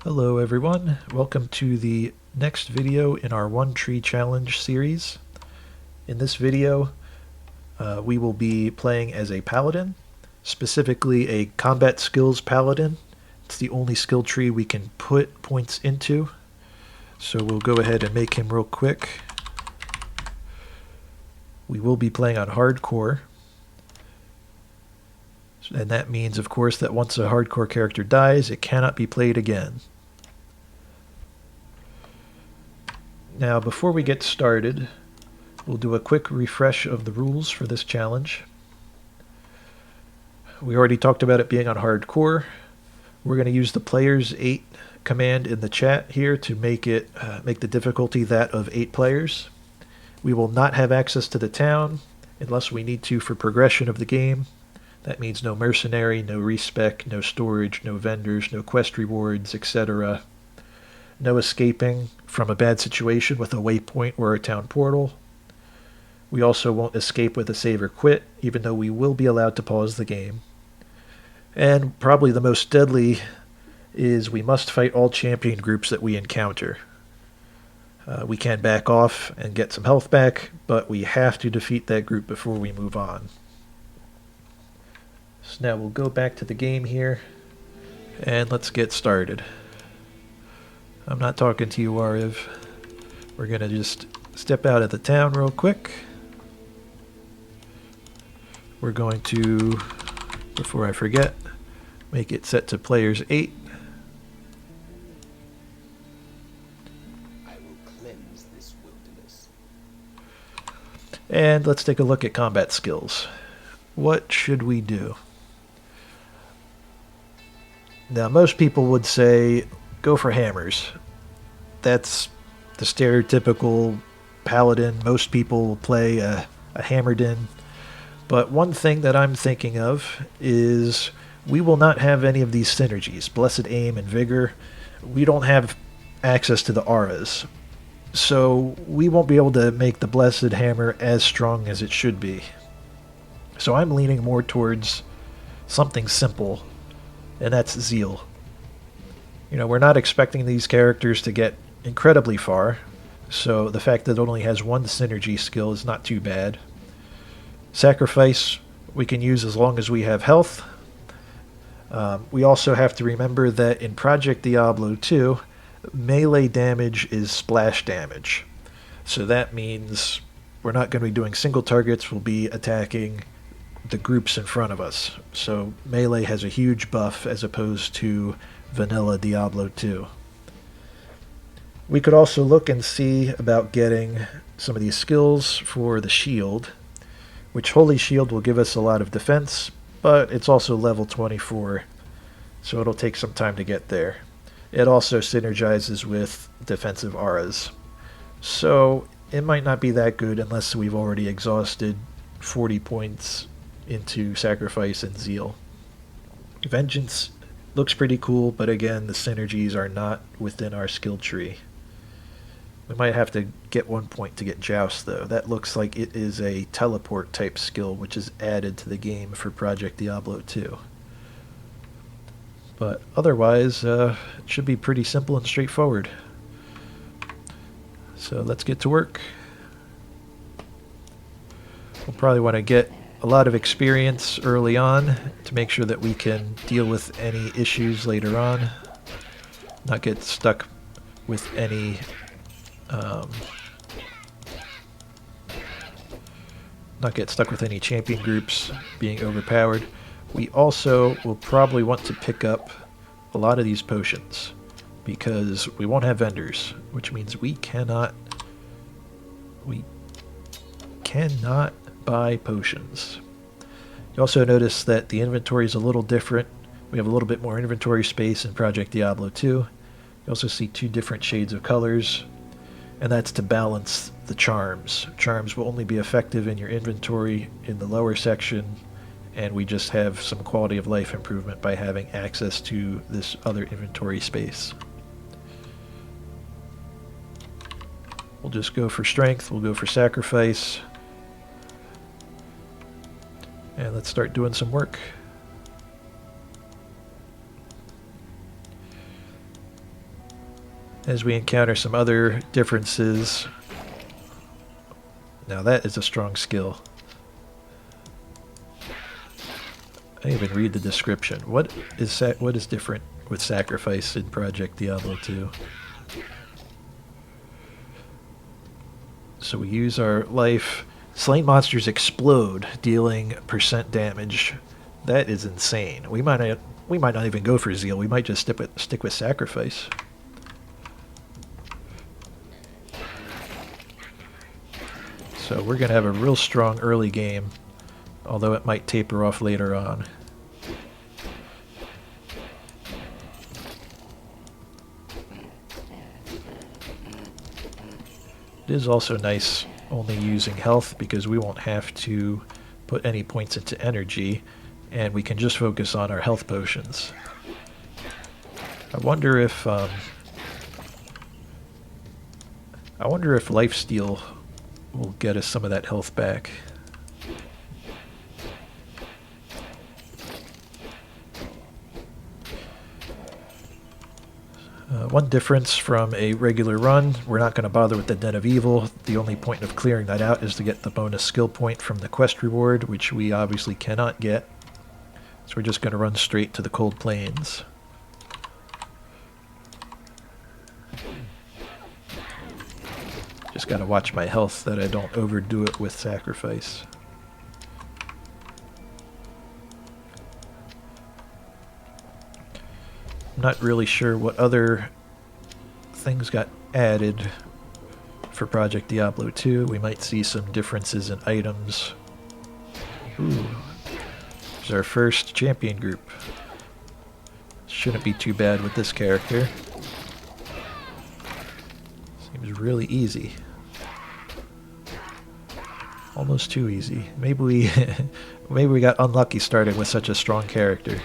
Hello everyone, welcome to the next video in our One Tree Challenge series. In this video, we will be playing as a Paladin, specifically a combat skills Paladin. It's the only skill tree we can put points into, so we'll go ahead and make him real quick. We will be playing on hardcore, and that means, of course, that once a hardcore character dies, it cannot be played again. Now, before we get started, we'll do a quick refresh of the rules for this challenge. We already talked about it being on hardcore. We're going to use the players 8 command in the chat here to make the difficulty that of 8 players. We will not have access to the town unless we need to for progression of the game. That means no mercenary, no respec, no storage, no vendors, no quest rewards, etc. No escaping from a bad situation with a waypoint or a town portal. We also won't escape with a save or quit, even though we will be allowed to pause the game. And probably the most deadly is we must fight all champion groups that we encounter. We can back off and get some health back, but we have to defeat that group before we move on. So now we'll go back to the game here, and let's get started. I'm not talking to you, Ariv. We're going to just step out of the town real quick. We're going to, before I forget, make it set to players 8. I will cleanse this wilderness. And let's take a look at combat skills. What should we do? Now, most people would say, go for hammers. That's the stereotypical Paladin. Most people will play a Hammerdin. But one thing that I'm thinking of is we will not have any of these synergies. Blessed Aim and Vigor. We don't have access to the auras. So we won't be able to make the Blessed Hammer as strong as it should be. So I'm leaning more towards something simple, and that's Zeal. You know, we're not expecting these characters to get incredibly far, so the fact that it only has one synergy skill is not too bad. Sacrifice we can use as long as we have health. We also have to remember that in Project Diablo 2, melee damage is splash damage. So that means we're not going to be doing single targets, we'll be attacking the groups in front of us. So melee has a huge buff as opposed to vanilla Diablo 2. We could also look and see about getting some of these skills for the shield, which Holy Shield will give us a lot of defense, but it's also level 24, so it'll take some time to get there. It also synergizes with defensive auras, so it might not be that good unless we've already exhausted 40 points into Sacrifice and Zeal. Vengeance looks pretty cool, but again, the synergies are not within our skill tree. We might have to get 1 point to get Joust, though. That looks like it is a teleport type skill, which is added to the game for Project Diablo 2. But otherwise, it should be pretty simple and straightforward. So let's get to work. We'll probably want to get a lot of experience early on to make sure that we can deal with any issues later on. Not get stuck with any champion groups being overpowered. We also will probably want to pick up a lot of these potions because we won't have vendors, which means we cannot buy potions. You also notice that the inventory is a little different. We have a little bit more inventory space in Project Diablo 2. You also see 2 different shades of colors, and that's to balance the charms. Charms will only be effective in your inventory in the lower section, and we just have some quality of life improvement by having access to this other inventory space. We'll just go for strength, we'll go for sacrifice, and let's start doing some work. as we encounter some other differences. Now that is a strong skill. I didn't even read the description. What is different with sacrifice in Project Diablo 2? So we use our life. Slain monsters explode, dealing % damage. That is insane. We might not even go for Zeal. We might just stick with sacrifice. So we're going to have a real strong early game, although it might taper off later on. It is also nice only using health because we won't have to put any points into energy, and we can just focus on our health potions. I wonder if lifesteal will get us some of that health back. One difference from a regular run, we're not going to bother with the Den of Evil. The only point of clearing that out is to get the bonus skill point from the quest reward, which we obviously cannot get. So we're just going to run straight to the Cold Plains. Just got to watch my health that I don't overdo it with sacrifice. I'm not really sure what other things got added for Project Diablo 2. We might see some differences in items. Ooh. There's our first champion group. Shouldn't be too bad with this character. Seems really easy. Almost too easy. Maybe we got unlucky starting with such a strong character.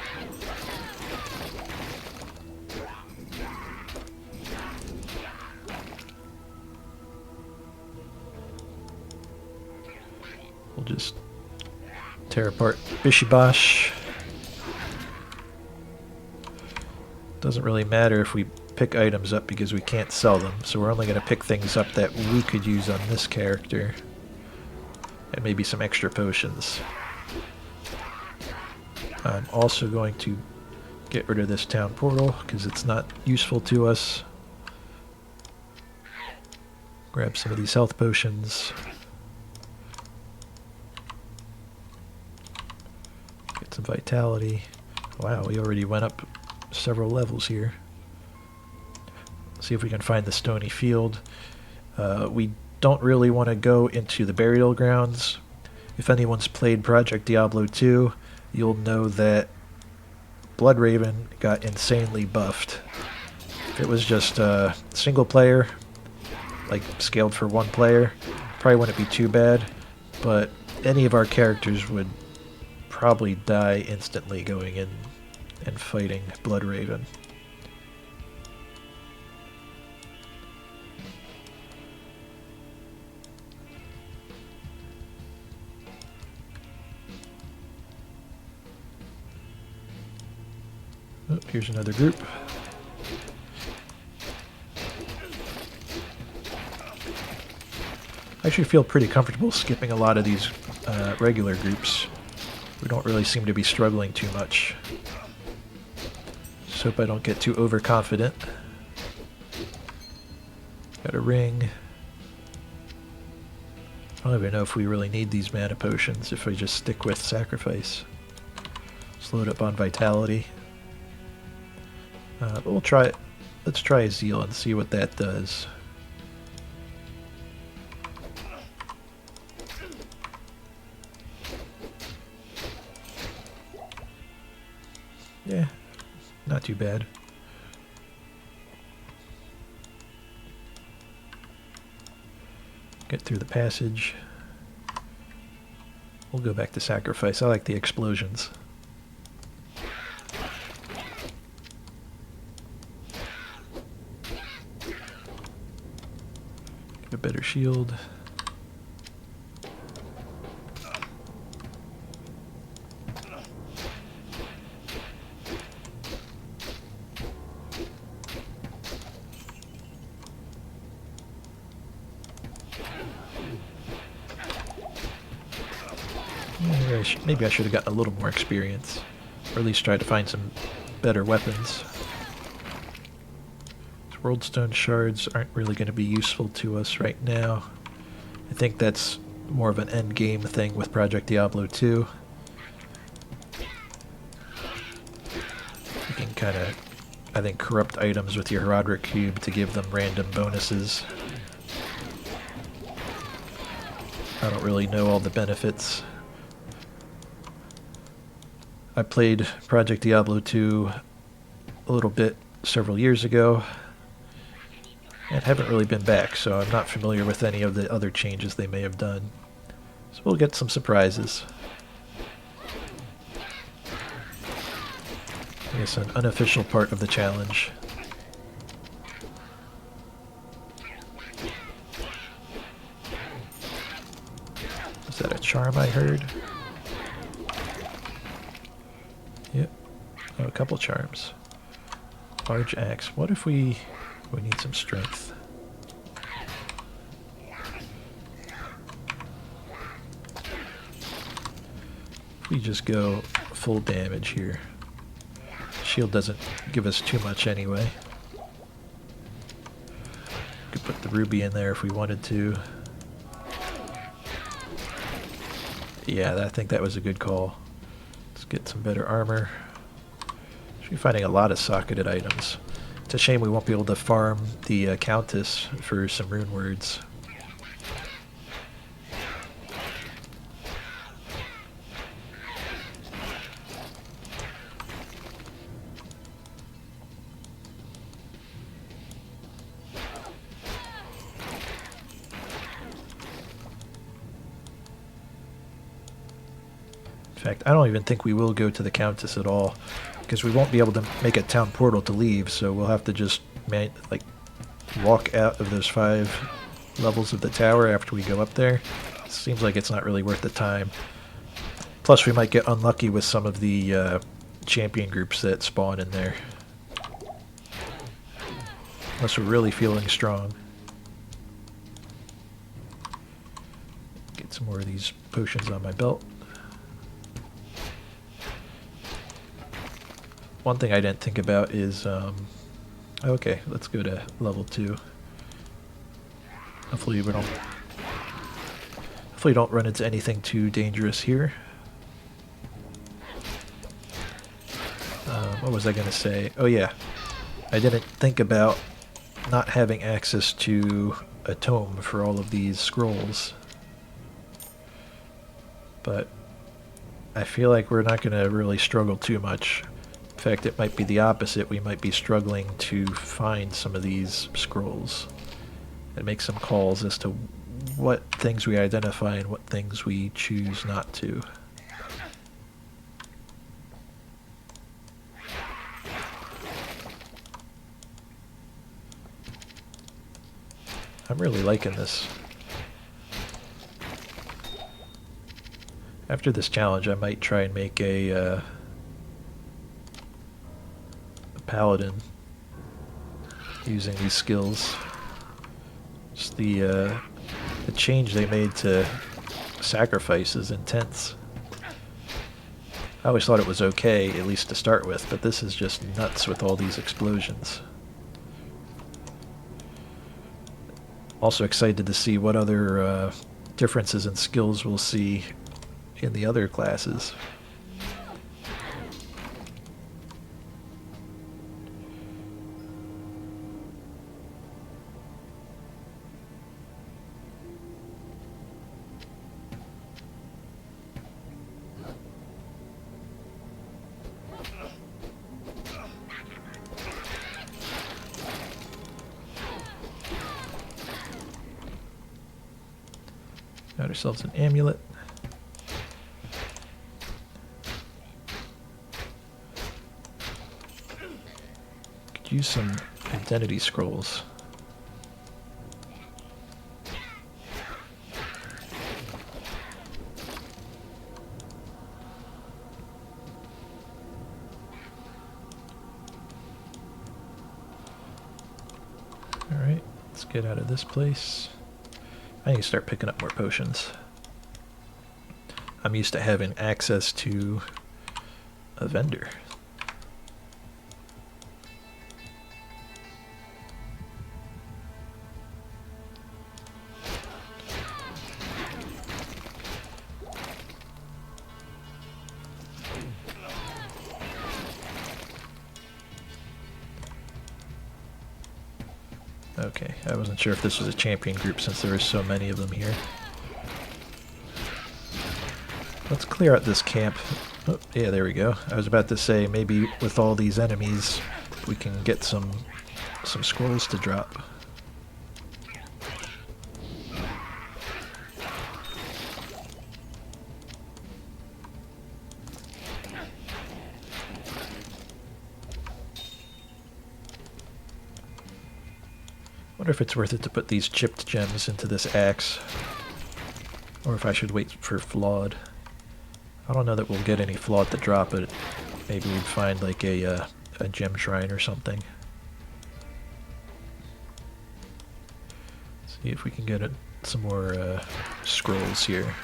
We'll just tear apart Bishibosh. Doesn't really matter if we pick items up because we can't sell them, so we're only going to pick things up that we could use on this character. And maybe some extra potions. I'm also going to get rid of this town portal because it's not useful to us. Grab some of these health potions. Get some vitality. Wow, we already went up several levels here. See if we can find the stony field. We don't really want to go into the burial grounds. If anyone's played Project Diablo 2, you'll know that Bloodraven got insanely buffed. If it was just single player, like scaled for one player, probably wouldn't be too bad, but any of our characters would probably die instantly going in and fighting Bloodraven. Oh, here's another group. I actually feel pretty comfortable skipping a lot of these regular groups. We don't really seem to be struggling too much. Just hope I don't get too overconfident. Got a ring. I don't even know if we really need these mana potions if we just stick with sacrifice. Let's load up on vitality. But we'll try it. Let's try Zeal and see what that does. Yeah, not too bad. Get through the passage. We'll go back to sacrifice. I like the explosions. Get a better shield. maybe I should have gotten a little more experience, or at least tried to find some better weapons. Worldstone shards aren't really going to be useful to us right now. I think that's more of an end game thing with Project Diablo 2. You can kind of, I think, corrupt items with your Herodric Cube to give them random bonuses. I don't really know all the benefits. I played Project Diablo 2 a little bit several years ago, and haven't really been back, so I'm not familiar with any of the other changes they may have done. So we'll get some surprises. I guess an unofficial part of the challenge. Is that a charm I heard? Yep. Oh, a couple charms. Large axe. What if we need some strength? If we just go full damage here. Shield doesn't give us too much anyway. Could put the ruby in there if we wanted to. Yeah, I think that was a good call. Let's get some better armor. Should be finding a lot of socketed items. It's a shame we won't be able to farm the Countess for some rune words. In fact, I don't even think we will go to the Countess at all, because we won't be able to make a town portal to leave, so we'll have to just walk out of those 5 levels of the tower after we go up there. Seems like it's not really worth the time. Plus we might get unlucky with some of the champion groups that spawn in there. Unless we're really feeling strong. Get some more of these potions on my belt. One thing I didn't think about is, okay, let's go to level 2. Hopefully we don't run into anything too dangerous here. What was I going to say? Oh yeah, I didn't think about not having access to a tome for all of these scrolls. But I feel like we're not going to really struggle too much. In fact, it might be the opposite. We might be struggling to find some of these scrolls and make some calls as to what things we identify and what things we choose not to. I'm really liking this. After this challenge, I might try and make a Paladin using these skills. Just the change they made to sacrifice is intense. I always thought it was okay, at least to start with, but this is just nuts with all these explosions. Also excited to see what other differences in skills we'll see in the other classes. Got ourselves an amulet. Could use some identity scrolls. Alright, let's get out of this place. I need to start picking up more potions. I'm used to having access to a vendor. Okay, I wasn't sure if this was a champion group since there are so many of them here. Let's clear out this camp. Oh, yeah, there we go. I was about to say maybe with all these enemies we can get some scrolls to drop. Wonder if it's worth it to put these chipped gems into this axe, or if I should wait for flawed. I don't know that we'll get any flawed to drop, but maybe we'd find like a gem shrine or something. See if we can get some more scrolls here.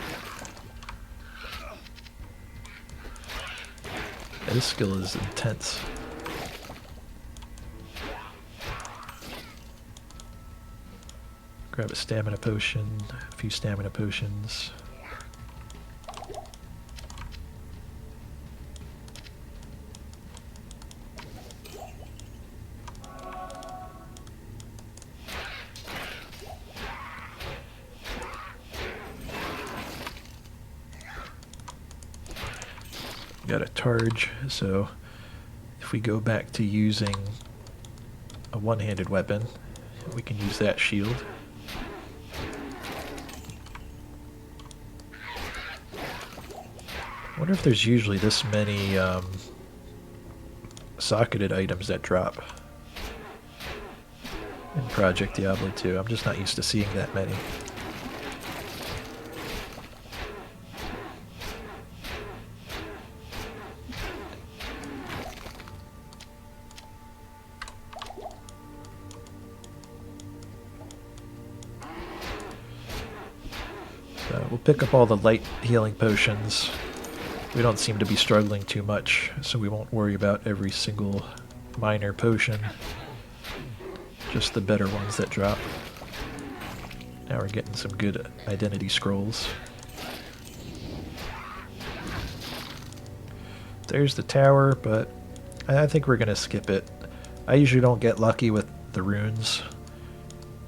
Yeah, this skill is intense. Grab a stamina potion, a few stamina potions. Got a targe, so if we go back to using a one-handed weapon, we can use that shield. I wonder if there's usually this many socketed items that drop in Project Diablo 2. I'm just not used to seeing that many. So we'll pick up all the light healing potions. We don't seem to be struggling too much, so we won't worry about every single minor potion. Just the better ones that drop. Now we're getting some good identity scrolls. There's the tower, but I think we're going to skip it. I usually don't get lucky with the runes,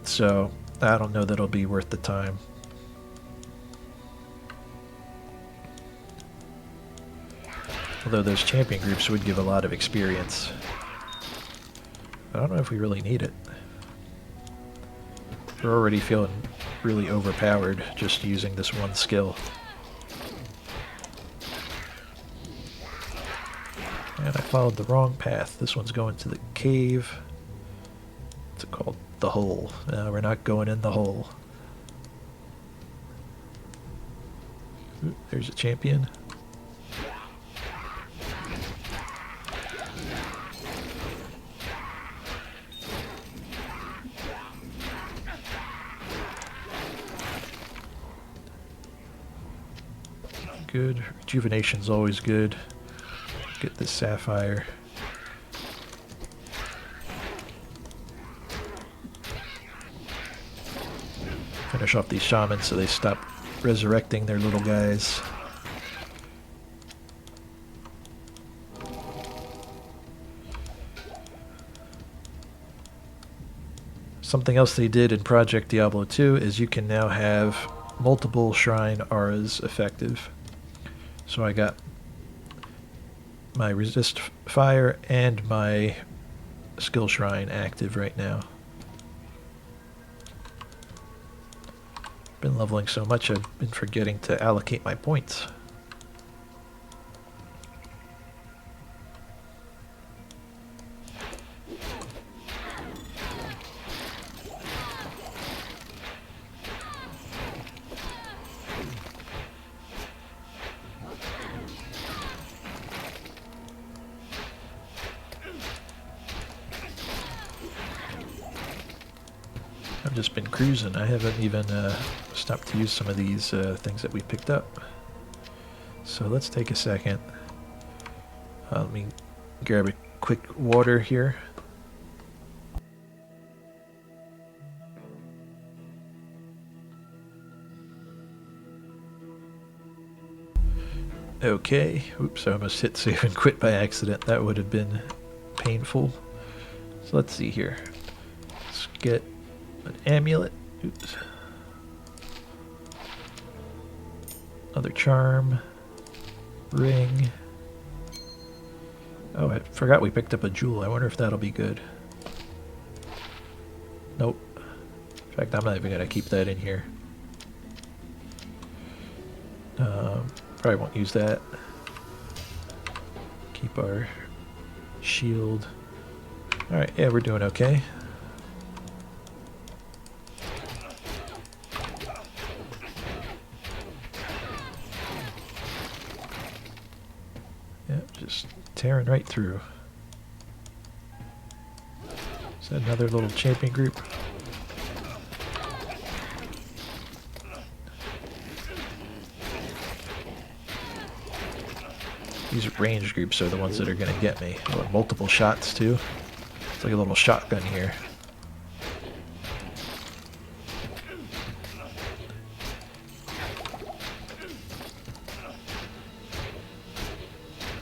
so I don't know that it'll be worth the time. Although those champion groups would give a lot of experience. I don't know if we really need it. We're already feeling really overpowered just using this one skill. And I followed the wrong path. This one's going to the cave. It's called the hole. No, we're not going in the hole. Ooh, there's a champion. Good. Rejuvenation's always good. Get this sapphire. Finish off these shamans so they stop resurrecting their little guys. Something else they did in Project Diablo 2 is you can now have multiple shrine auras effective. So I got my resist fire and my skill shrine active right now. Been leveling so much I've been forgetting to allocate my points. I've just been cruising. I haven't even stopped to use some of these things that we picked up. so let's take a second. Let me grab a quick water here. Okay. Oops, I almost hit save and quit by accident. That would have been painful. So let's see here. Let's get an amulet. Oops. Another charm. Ring. Oh, I forgot we picked up a jewel. I wonder if that'll be good. Nope. In fact, I'm not even going to keep that in here. Probably won't use that. Keep our shield. Alright, yeah, we're doing okay. Yeah, just tearing right through. Is that another little champion group? These range groups are the ones that are going to get me. Oh, multiple shots too. It's like a little shotgun here.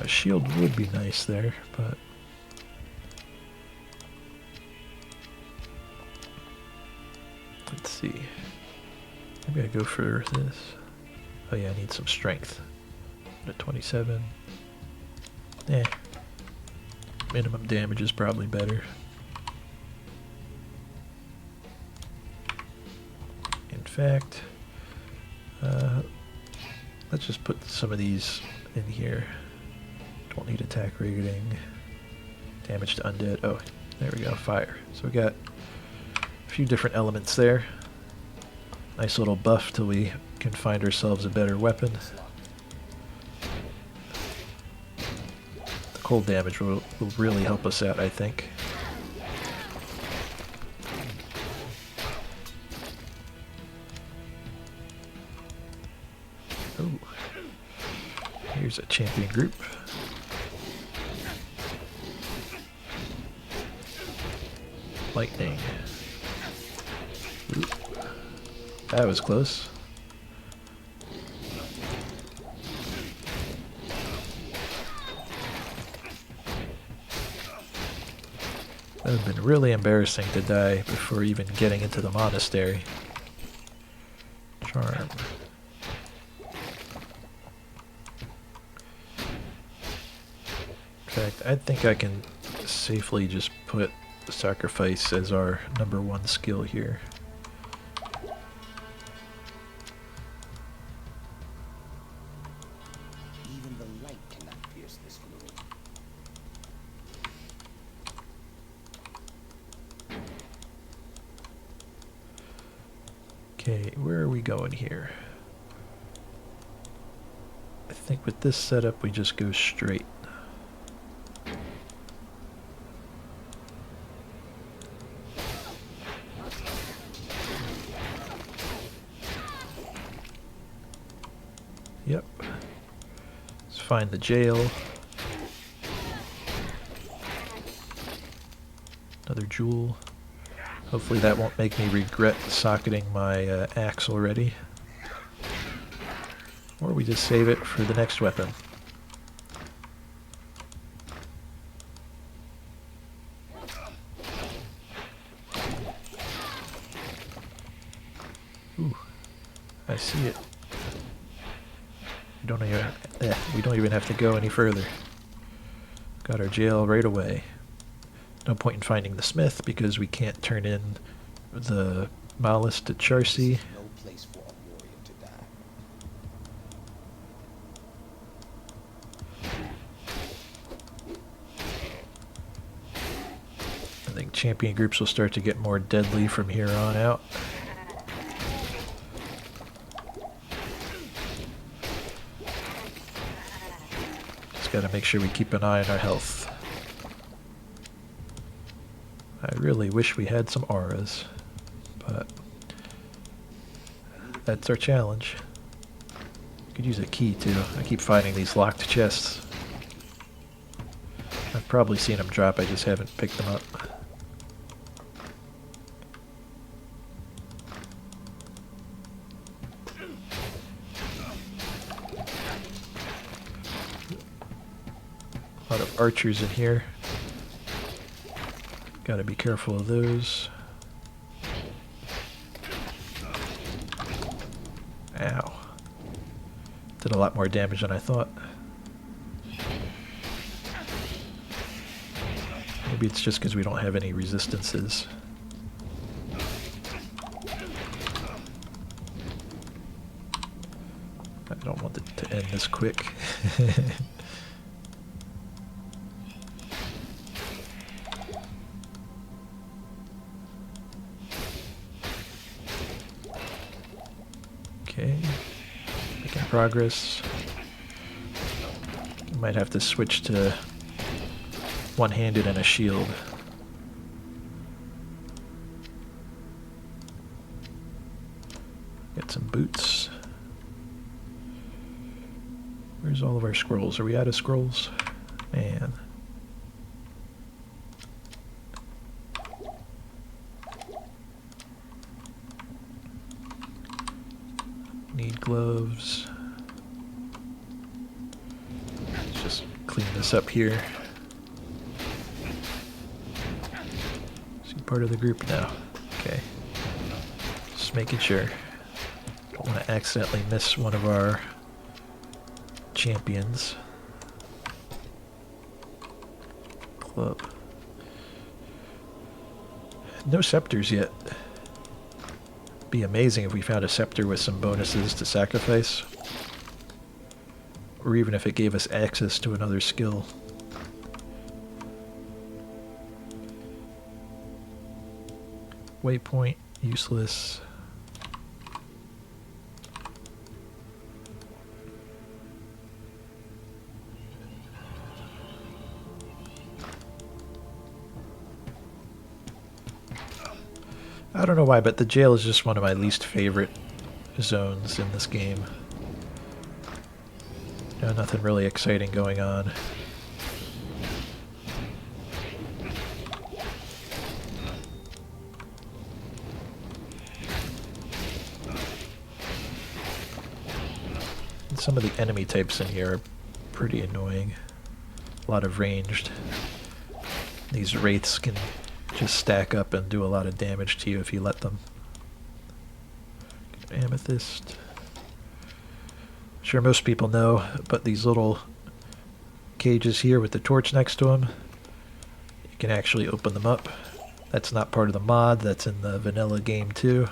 A shield would be nice there, but let's see. Maybe I go for this. Oh yeah, I need some strength. At 27. Eh. Minimum damage is probably better. In fact, let's just put some of these in here. Don't need attack rating. Damage to undead. Oh, there we go. Fire. So we got a few different elements there. Nice little buff till we can find ourselves a better weapon. The cold damage will really help us out, I think. Oh, here's a champion group. Lightning. Ooh. That was close. That would have been really embarrassing to die before even getting into the monastery. Charm. In fact, I think I can safely just put sacrifice as our #1 skill here. Even the light cannot pierce this gloom. Okay, where are we going here? I think with this setup we just go straight. Yep. Let's find the jail. Another jewel. Hopefully that won't make me regret socketing my axe already. Or we just save it for the next weapon. Ooh, I see it. We don't even have to go any further. Got our jail right away. No point in finding the smith because we can't turn in the malice to Charcy. No place for a warrior to die. I think champion groups will start to get more deadly from here on out. Just gotta make sure we keep an eye on our health. I really wish we had some auras, but that's our challenge. Could use a key too. I keep finding these locked chests. I've probably seen them drop, I just haven't picked them up. A lot of archers in here. Gotta be careful of those. Ow. Did a lot more damage than I thought. Maybe it's just because we don't have any resistances. I don't want it to end this quick. Okay, making progress. Might have to switch to one-handed and a shield. Get some boots. Where's all of our scrolls? Are we out of scrolls? Man. Need gloves. Let's just clean this up here. Is he part of the group now? Okay. Just making sure. Don't want to accidentally miss one of our champions. Club. No scepters yet. Be amazing if we found a scepter with some bonuses to sacrifice. Or even if it gave us access to another skill. Waypoint, useless. I don't know why, but the jail is just one of my least favorite zones in this game. Nothing really exciting going on. And some of the enemy types in here are pretty annoying. A lot of ranged. These wraiths can just stack up and do a lot of damage to you if you let them. Amethyst. Sure, most people know, but these little cages here with the torch next to them, you can actually open them up. That's not part of the mod, that's in the vanilla game too.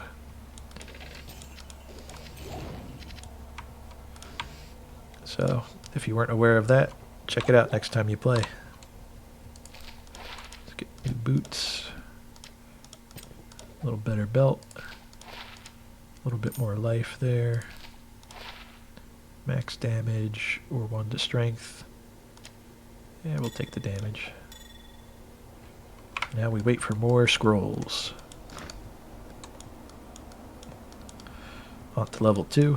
So, if you weren't aware of that, check it out next time you play. Let's get new boots. A little better belt. A little bit more life there. Max damage or 1 to strength. Yeah, we'll take the damage. Now we wait for more scrolls. On to level 2.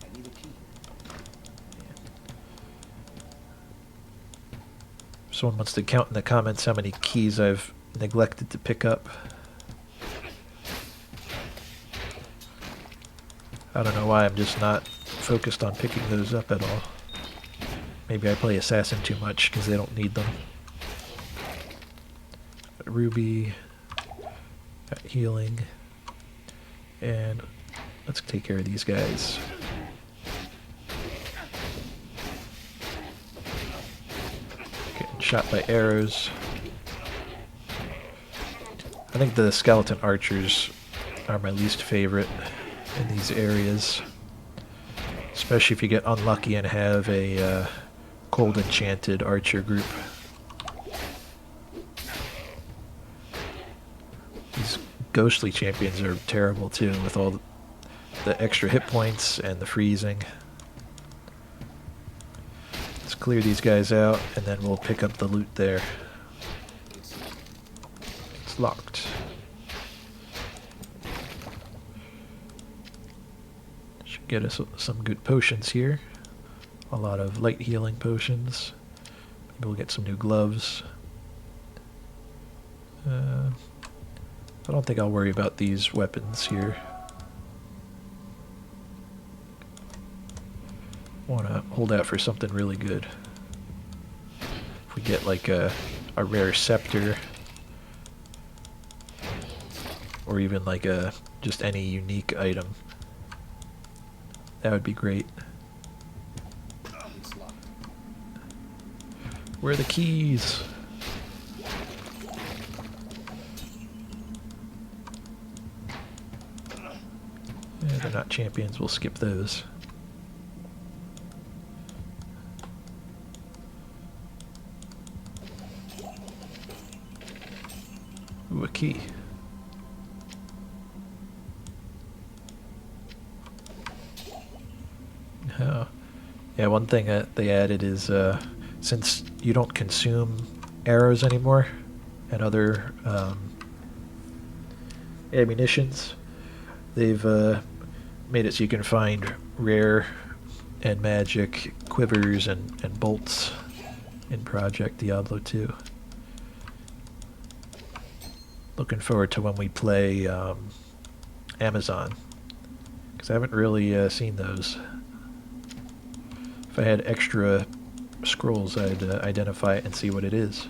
I need a key. Someone wants to count in the comments how many keys I've neglected to pick up. I don't know why I'm just not focused on picking those up at all. Maybe I play Assassin too much because they don't need them. Got Ruby, got healing, and let's take care of these guys. Getting shot by arrows. I think the skeleton archers are my least favorite in these areas. Especially if you get unlucky and have a cold enchanted archer group. These ghostly champions are terrible too, with all the extra hit points and the freezing. Let's clear these guys out and then we'll pick up the loot there. It's locked. Should get us some good potions here. A lot of light healing potions. Maybe we'll get some new gloves. I don't think I'll worry about these weapons here. Want to hold out for something really good. If we get like a rare scepter, or even like just any unique item, that would be great. It's locked. Where are the keys? Yeah, they're not champions, we'll skip those. Ooh, a key. Oh. Yeah, one thing that they added is since you don't consume arrows anymore and other ammunitions, they've made it so you can find rare and magic quivers and bolts in Project Diablo 2. Looking forward to when we play Amazon, because I haven't really seen those. If I had extra scrolls, I'd identify it and see what it is.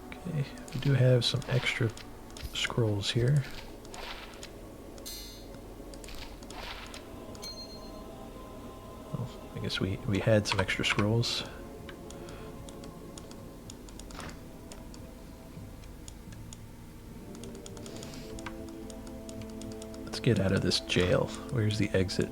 Okay, we do have some extra scrolls here. Oh, I guess we had some extra scrolls. Let's get out of this jail. Where's the exit?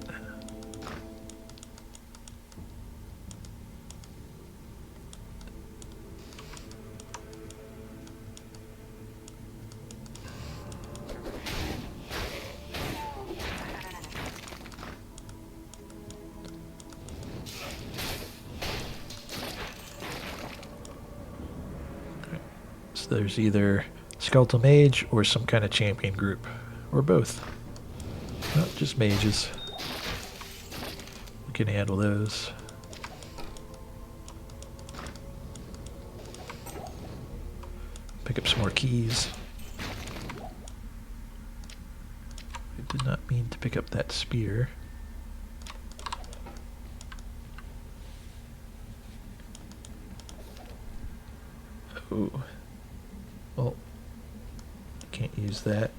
So there's either Skeletal Mage or some kind of champion group, or both. Not just mages. We can handle those. Pick up some more keys. I did not mean to pick up that spear. Oh. Well, can't use that.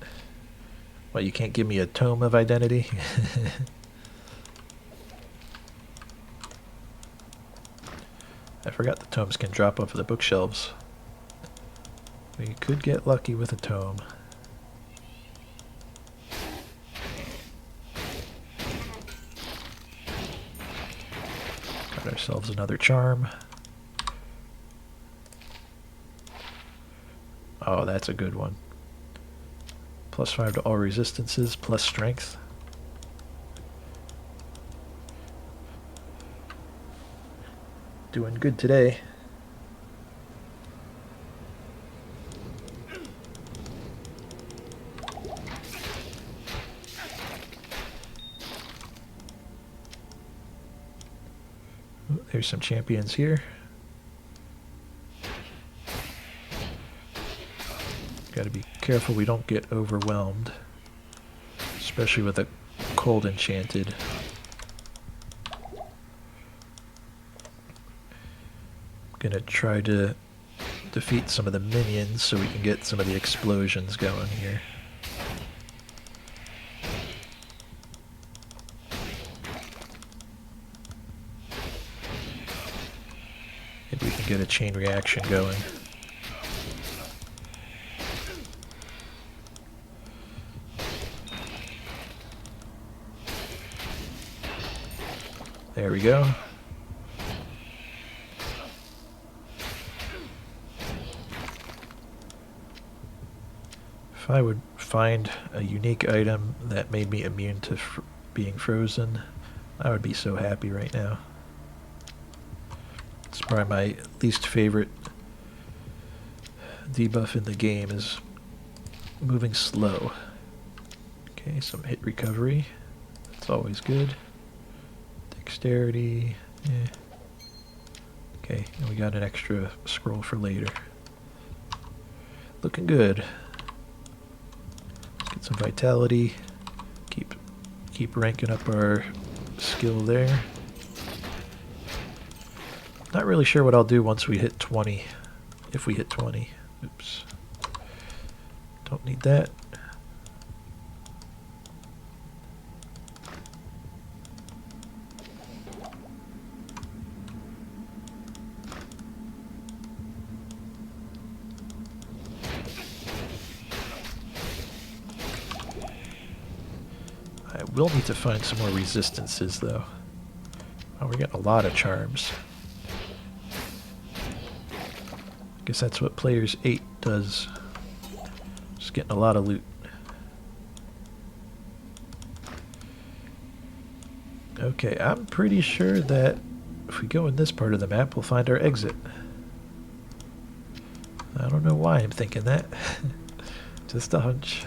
Well, you can't give me a tome of identity? I forgot the tomes can drop off of the bookshelves. We could get lucky with a tome. Got ourselves another charm. Oh, that's a good one. +5 to all resistances, plus strength. Doing good today. Ooh, there's some champions here. Gotta be careful we don't get overwhelmed, especially with a cold enchanted. Gonna try to defeat some of the minions so we can get some of the explosions going here. Maybe we can get a chain reaction going. There we go. If I would find a unique item that made me immune to being frozen, I would be so happy right now. It's probably my least favorite debuff in the game is moving slow. Okay, some hit recovery. That's always good. Dexterity. Eh. Okay, and we got an extra scroll for later. Looking good. Let's get some vitality. Keep ranking up our skill there. Not really sure what I'll do once we hit 20. If we hit 20. Oops. Don't need that. I will need to find some more resistances though. Oh, we're getting a lot of charms. I guess that's what Players 8 does. Just getting a lot of loot. Okay, I'm pretty sure that if we go in this part of the map, we'll find our exit. I don't know why I'm thinking that. Just a hunch.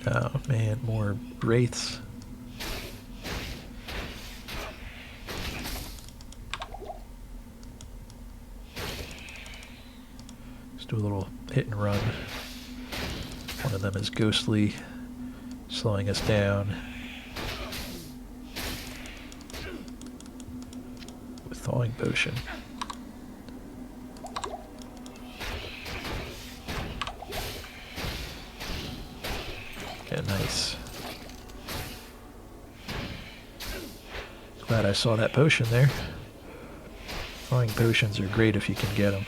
Oh man, more wraiths. Let's do a little hit and run. One of them is ghostly, slowing us down. With thawing potion. Okay, nice. Glad I saw that potion there. Thawing potions are great if you can get them.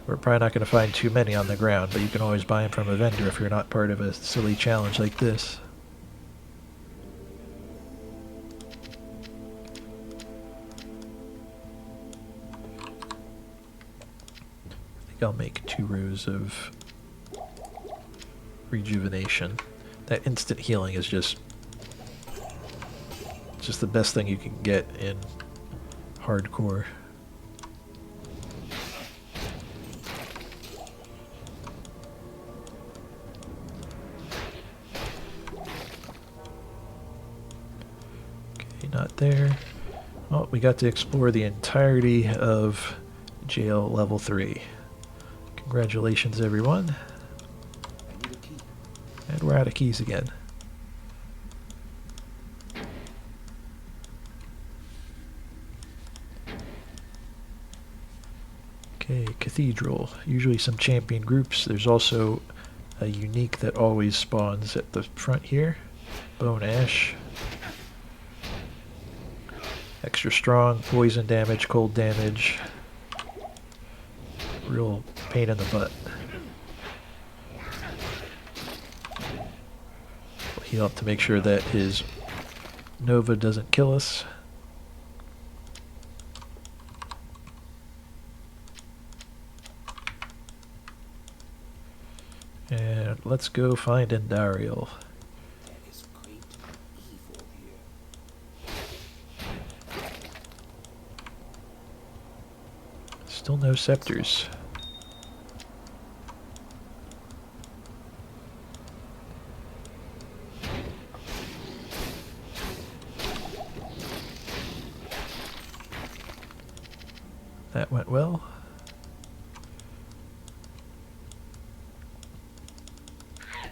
We're probably not going to find too many on the ground, but you can always buy them from a vendor if you're not part of a silly challenge like this. I think I'll make 2 rows of rejuvenation. That instant healing is just the best thing you can get in hardcore. Okay, not there. Oh, we got to explore the entirety of jail level 3. Congratulations, everyone. I need a key. And we're out of keys again. Okay, Cathedral. Usually some champion groups. There's also a unique that always spawns at the front here. Bone Ash. Extra strong, poison damage, cold damage. Real pain in the butt. We'll heal up to make sure that his Nova doesn't kill us. And let's go find Endariel. There is great evil here. Still no scepters. That went well. I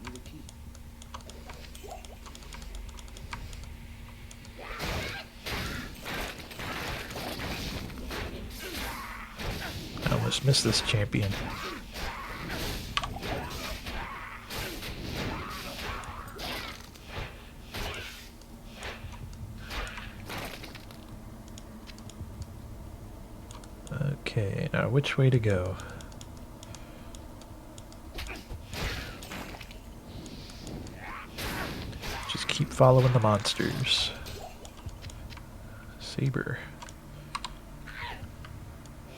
need a key. I almost missed this champion. Okay, now which way to go? Just keep following the monsters. Saber.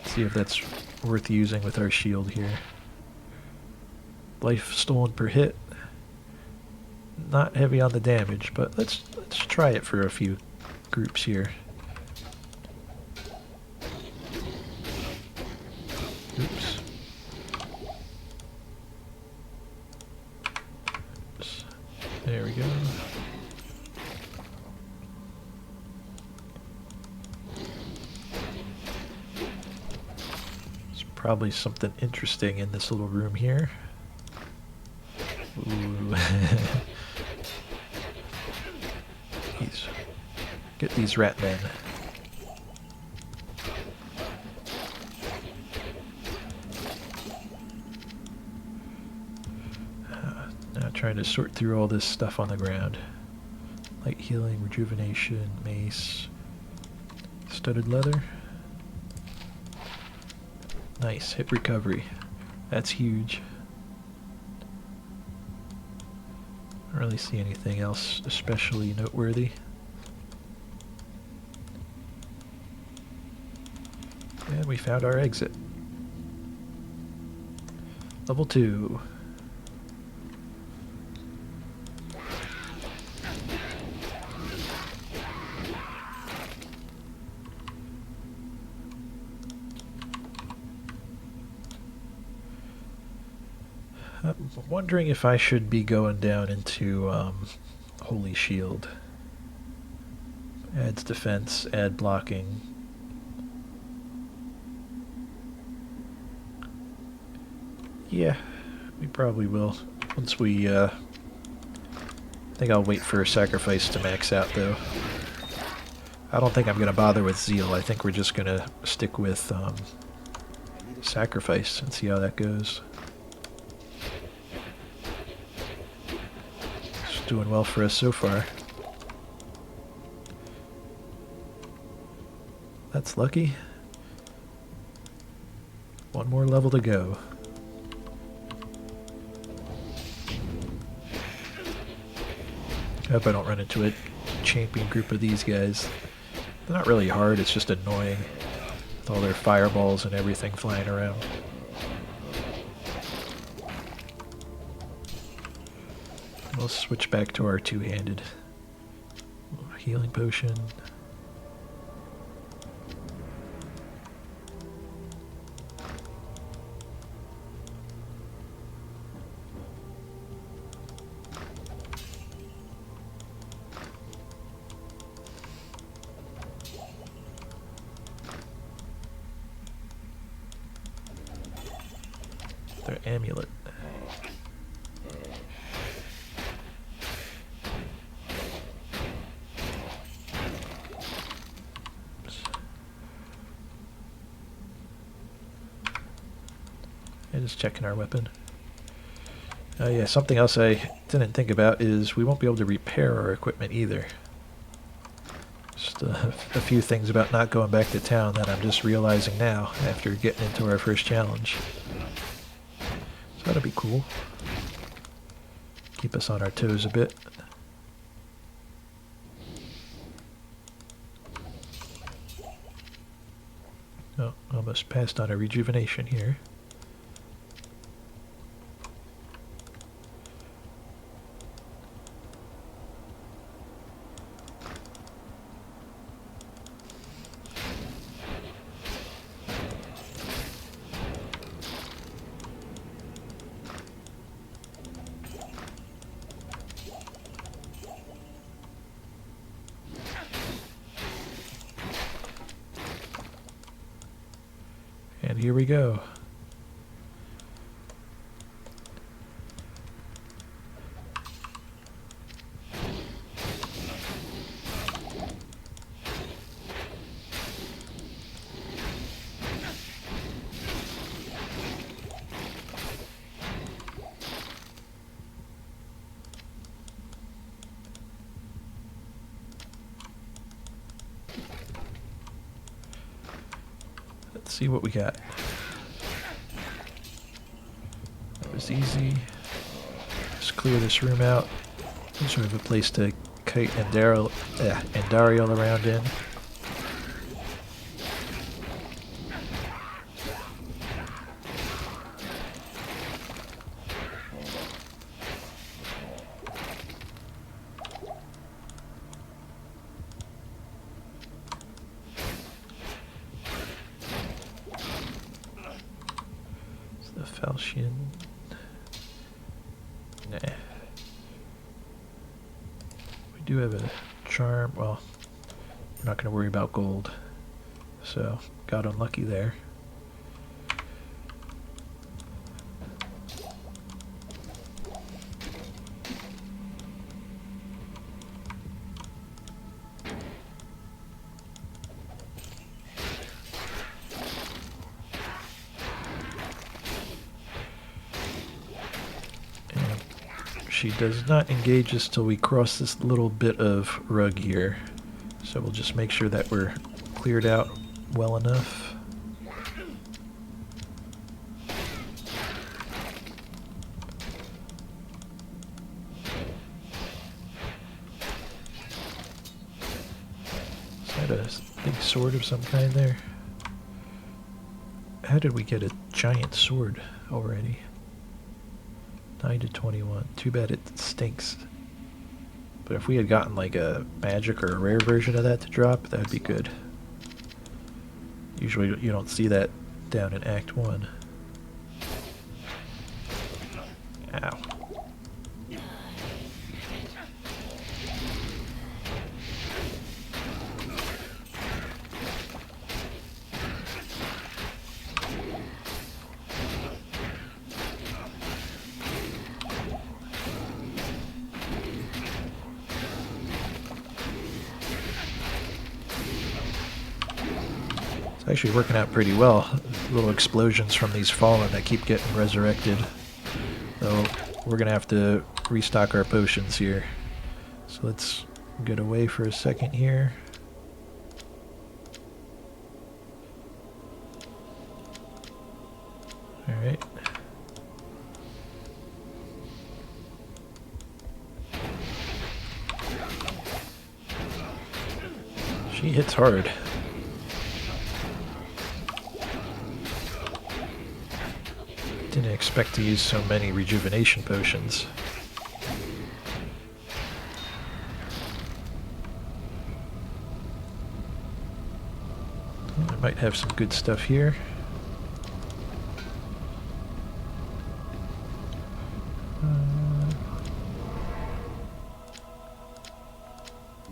See if that's worth using with our shield here. Life stolen per hit. Not heavy on the damage, but let's try it for a few groups here. Oops. Oops. There we go. There's probably something interesting in this little room here. Ooh. Get these rat men. Now trying to sort through all this stuff on the ground. Light healing, rejuvenation, mace, studded leather. Nice, hit recovery. That's huge. I don't really see anything else especially noteworthy. And we found our exit. Level 2. I'm wondering if I should be going down into Holy Shield. Adds defense, add blocking. Yeah, we probably will. Once we, I think I'll wait for a sacrifice to max out, though. I don't think I'm going to bother with Zeal. I think we're just going to stick with sacrifice and see how that goes. It's doing well for us so far. That's lucky. One more level to go. I hope I don't run into a champion group of these guys. They're not really hard, it's just annoying with all their fireballs and everything flying around. We'll switch back to our two-handed. Healing potion. Their amulet. And just checking our weapon. Oh yeah, something else I didn't think about is we won't be able to repair our equipment either. Just a few things about not going back to town that I'm just realizing now after getting into our first challenge. So that'll be cool. Keep us on our toes a bit. Oh, almost passed on a rejuvenation here. And here we go. Let's see what we got. That was easy. Just clear this room out. So we have a place to kite Andariel around in. The Falchion. Nah. We do have a charm. Well, we're not going to worry about gold. So, got unlucky there. She does not engage us till we cross this little bit of rug here. So we'll just make sure that we're cleared out well enough. Is that a big sword of some kind there? How did we get a giant sword already? 9 to 21. Too bad it stinks. But if we had gotten like a magic or a rare version of that to drop, that would be good. Usually you don't see that down in Act 1. Ow. Actually working out pretty well. Little explosions from these fallen that keep getting resurrected. So we're gonna have to restock our potions here. So let's get away for a second here. Alright. She hits hard. Didn't expect to use so many rejuvenation potions. I might have some good stuff here.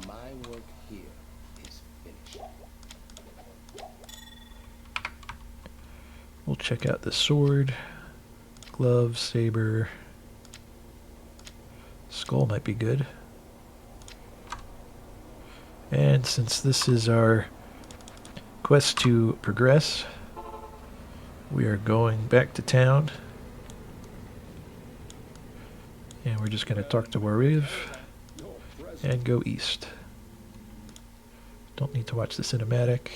My work here is finished. We'll check out the sword. Glove, saber, skull might be good. And since this is our quest to progress, we are going back to town. And we're just going to talk to Wariv and go east. Don't need to watch the cinematic.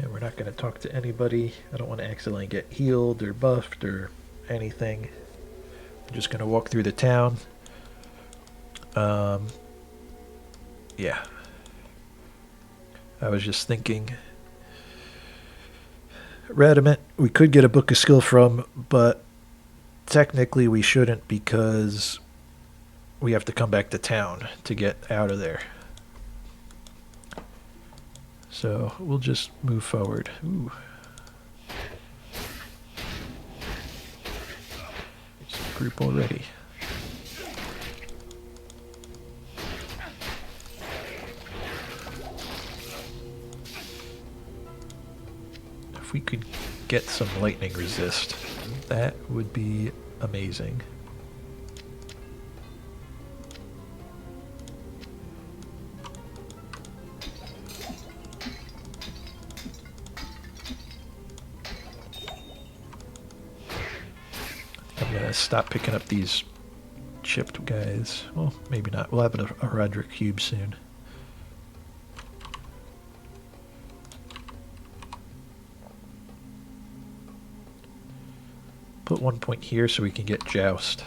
And we're not going to talk to anybody. I don't want to accidentally get healed or buffed or anything. I'm just going to walk through the town. Yeah. I was just thinking. Radiment, we could get a book of skill from, but technically we shouldn't because we have to come back to town to get out of there. So we'll just move forward. Ooh. There's a group already. If we could get some lightning resist, that would be amazing. I'm gonna stop picking up these chipped guys. Well, maybe not. We'll have a Roderick cube soon. Put 1 point here so we can get Joust.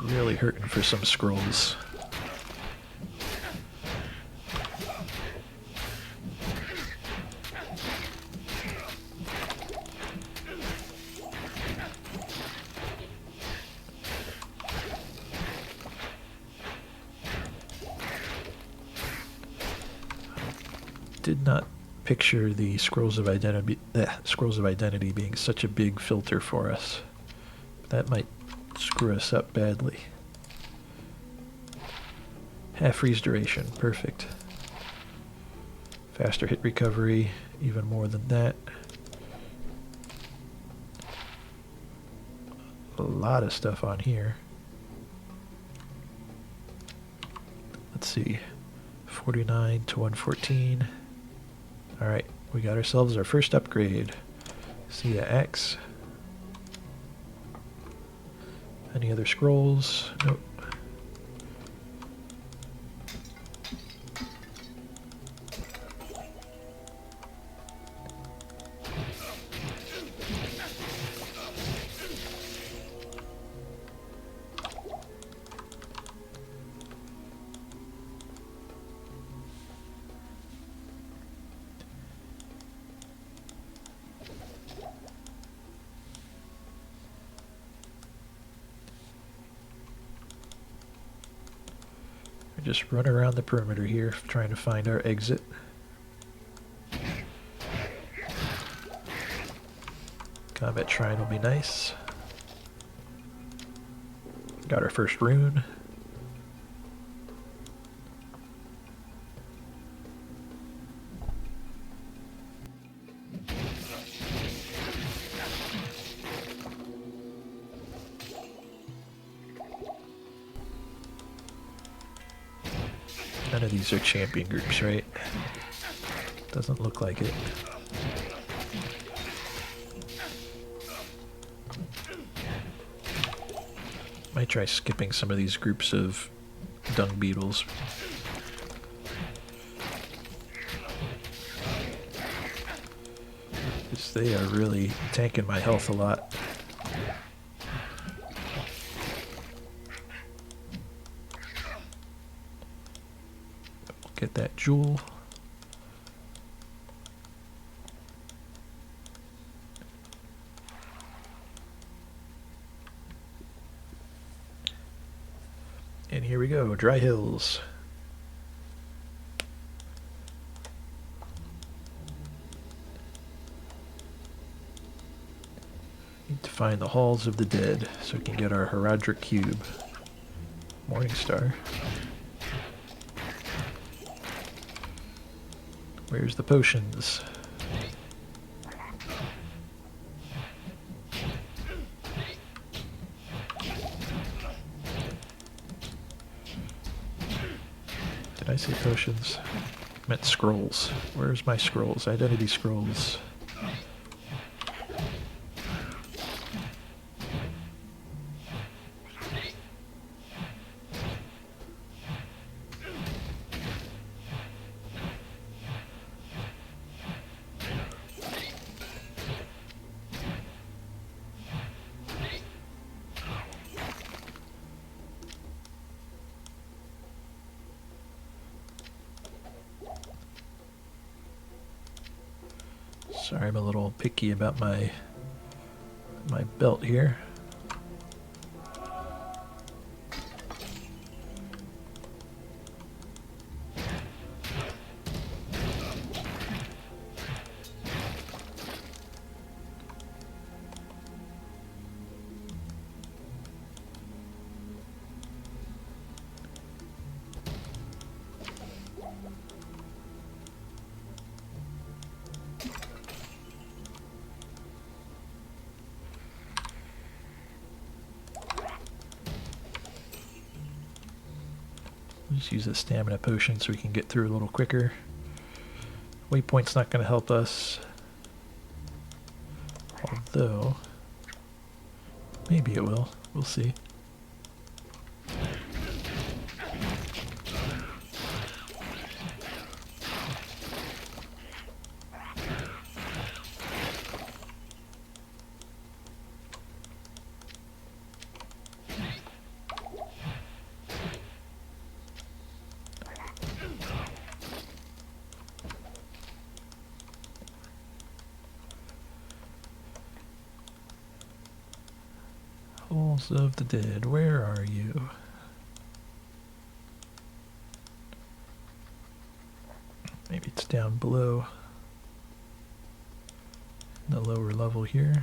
Really hurting for some scrolls. Did not picture the scrolls of identity being such a big filter for us. That might screw us up badly. Half freeze duration, perfect. Faster hit recovery, even more than that. A lot of stuff on here. Let's see, 49 to 114. Alright, we got ourselves our first upgrade. See ya, X. Any other scrolls? Nope. Just run around the perimeter here, trying to find our exit. Combat Shrine will be nice. Got our first rune. None of these are champion groups, right? Doesn't look like it. Might try skipping some of these groups of dung beetles. Because they are really tanking my health a lot. Get that jewel. And here we go, Dry Hills. Need to find the Halls of the Dead so we can get our Herodric Cube. Morningstar. Where's the potions? Did I say potions? I meant scrolls. Where's my scrolls? Identity scrolls. Sorry, I'm a little picky about my belt here. Just use a stamina potion so we can get through a little quicker. Waypoint's not going to help us. Although, maybe it will. We'll see. Halls of the Dead, where are you? Maybe it's down below. In the lower level here.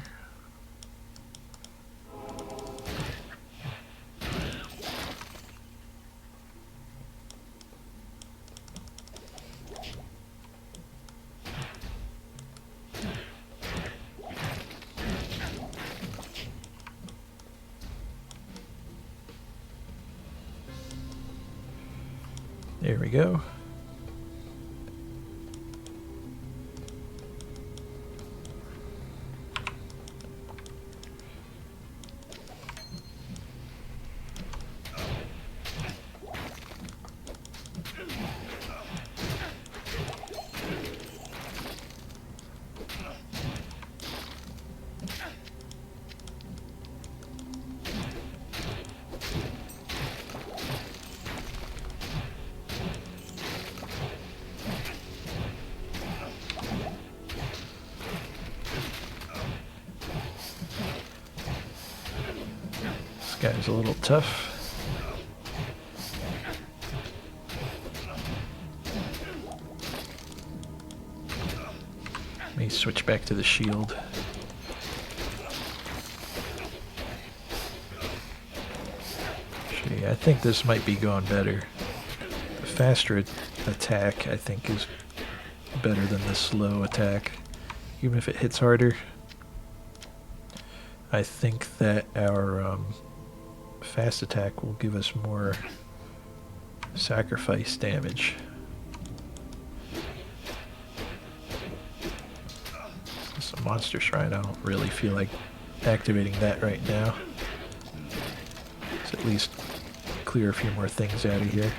There we go. This guy's a little tough. Let me switch back to the shield. Actually, I think this might be going better. The faster attack, I think, is better than the slow attack, even if it hits harder. I think that our fast attack will give us more sacrifice damage. It's a monster shrine. I don't really feel like activating that right now. Let's at least clear a few more things out of here.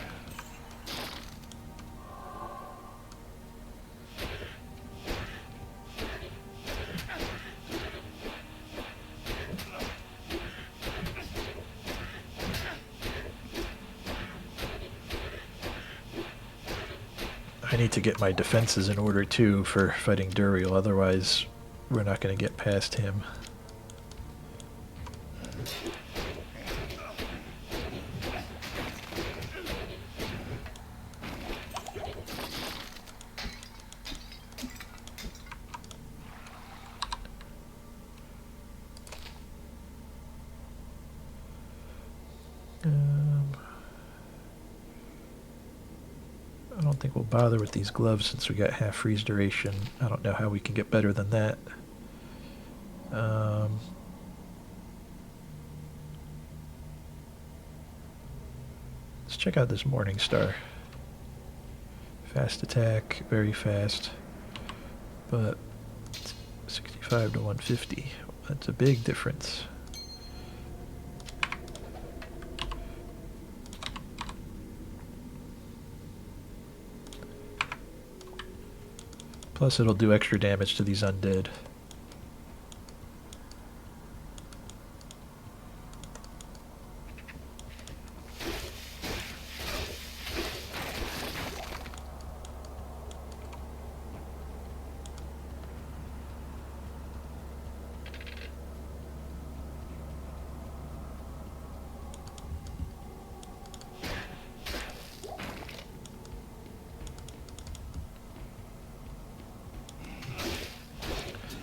I need to get my defenses in order too for fighting Duriel, otherwise we're not going to get past him. I don't think we'll bother with these gloves since we got half freeze duration. I don't know how we can get better than that. Let's check out this Morning Star. Fast attack, very fast, but 65 to 150. That's a big difference. Plus it'll do extra damage to these undead.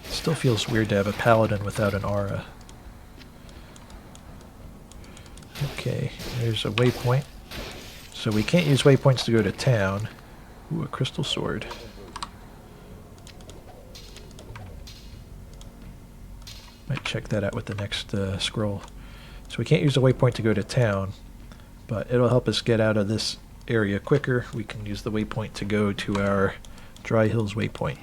Still feels weird to have a paladin without an aura. Okay, there's a waypoint. So we can't use waypoints to go to town. Ooh, a crystal sword. Might check that out with the next scroll. So we can't use a waypoint to go to town, but it'll help us get out of this area quicker. We can use the waypoint to go to our Dry Hills Waypoint.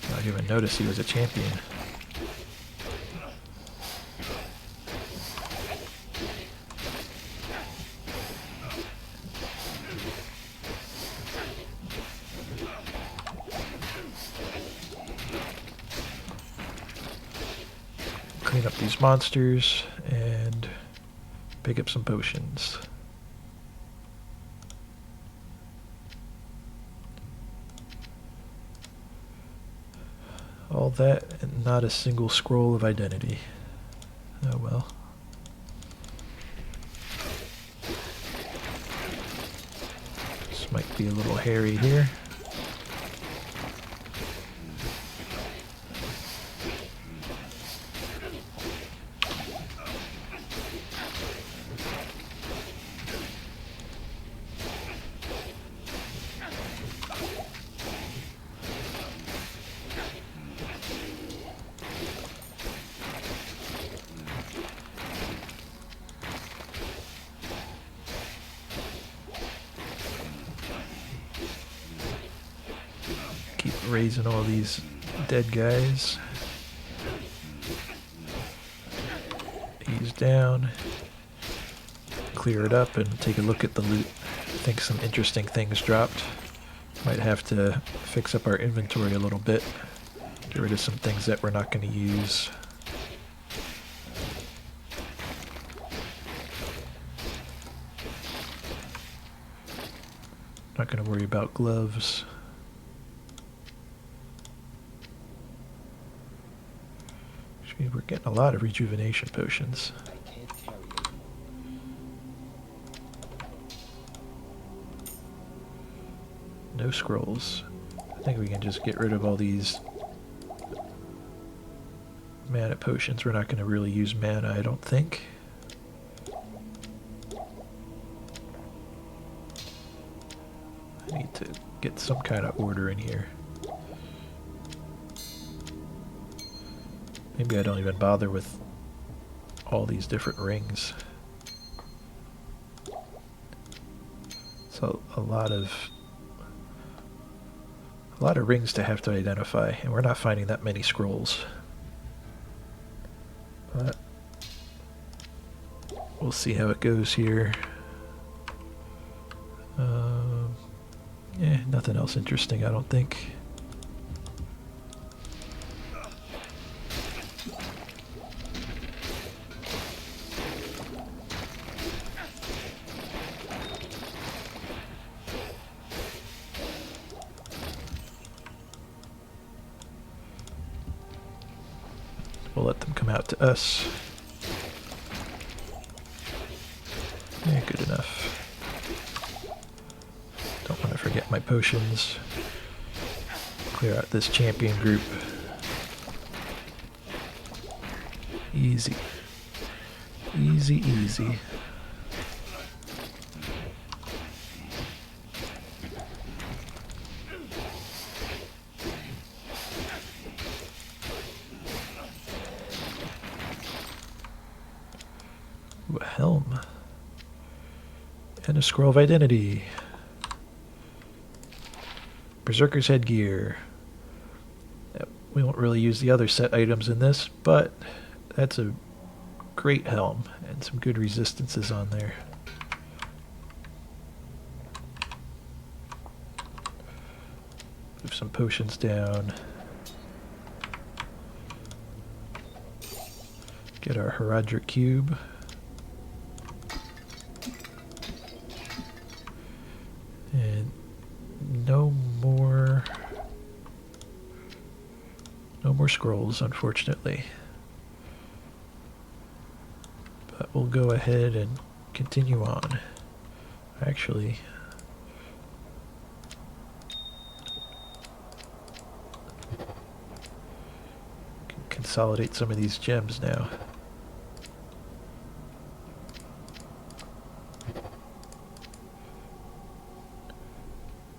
I didn't even notice he was a champion. Clean up these monsters and pick up some potions. All that and not a single scroll of identity. Oh well. This might be a little hairy here. Raising all these dead guys. Ease down. Clear it up and take a look at the loot. I think some interesting things dropped. Might have to fix up our inventory a little bit. Get rid of some things that we're not going to use. Not going to worry about gloves. We're getting a lot of rejuvenation potions. I can't carry it. No scrolls. I think we can just get rid of all these mana potions. We're not going to really use mana, I don't think. I need to get some kind of order in here. Maybe I don't even bother with all these different rings. So a lot of rings to have to identify, and we're not finding that many scrolls. But we'll see how it goes here. Yeah, nothing else interesting, I don't think. We'll let them come out to us. Yeah, good enough. Don't want to forget my potions. Clear out this champion group. Easy. Easy, easy. Ooh, a helm. And a scroll of identity. Berserker's headgear. We won't really use the other set items in this, but that's a great helm and some good resistances on there. Move some potions down. Get our Herodric cube. And no more scrolls, unfortunately. But we'll go ahead and continue on. Actually, can consolidate some of these gems now.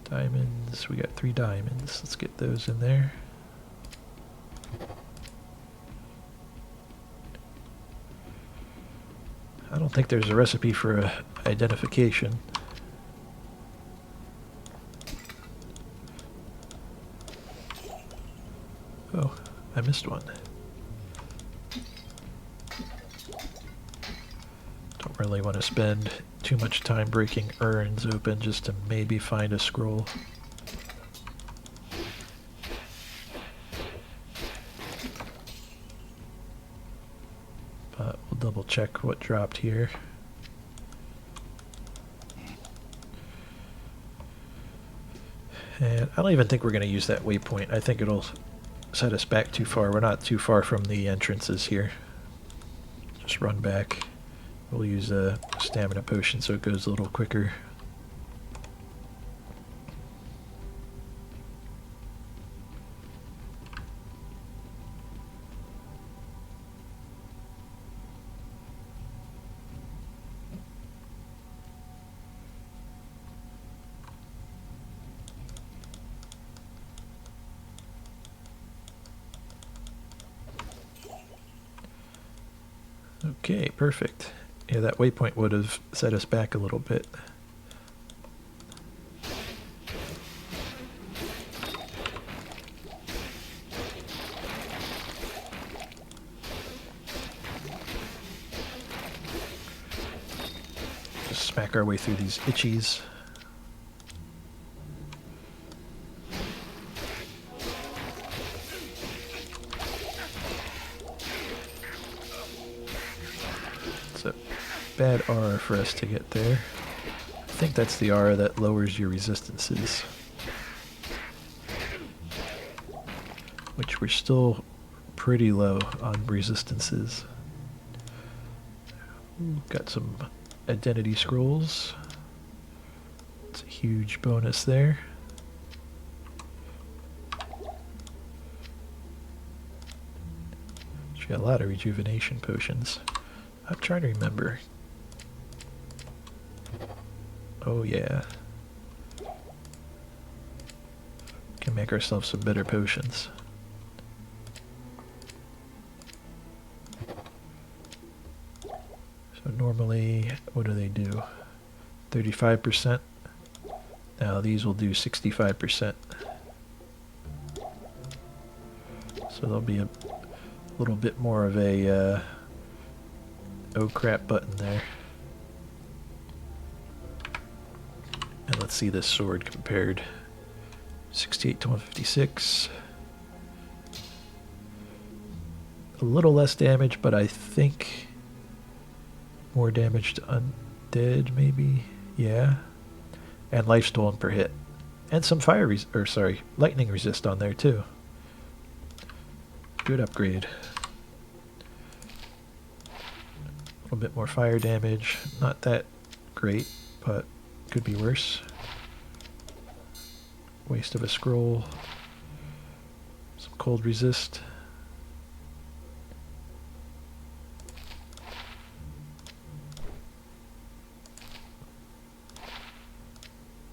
Diamonds, we got 3 diamonds. Let's get those in there. I don't think there's a recipe for identification. Oh, I missed one. Don't really want to spend too much time breaking urns open just to maybe find a scroll. But we'll double check what dropped here. And I don't even think we're going to use that waypoint. I think it'll set us back too far. We're not too far from the entrances here. Just run back. We'll use a stamina potion so it goes a little quicker. Okay, perfect. Yeah, that waypoint would have set us back a little bit. Just smack our way through these itchies. Bad R for us to get there. I think that's the R that lowers your resistances. Which we're still pretty low on resistances. Ooh, got some identity scrolls. It's a huge bonus there. She got a lot of rejuvenation potions. I'm trying to remember. Oh yeah. Can make ourselves some better potions. So normally, what do they do? 35%. Now these will do 65%. So there'll be a little bit more of a oh crap button there. And let's see this sword compared. 68 to 156. A little less damage, but I think more damage to undead, maybe. Yeah. And life stolen per hit. And some fire lightning resist on there too. Good upgrade. A little bit more fire damage. Not that great, but could be worse. Waste of a scroll. Some cold resist.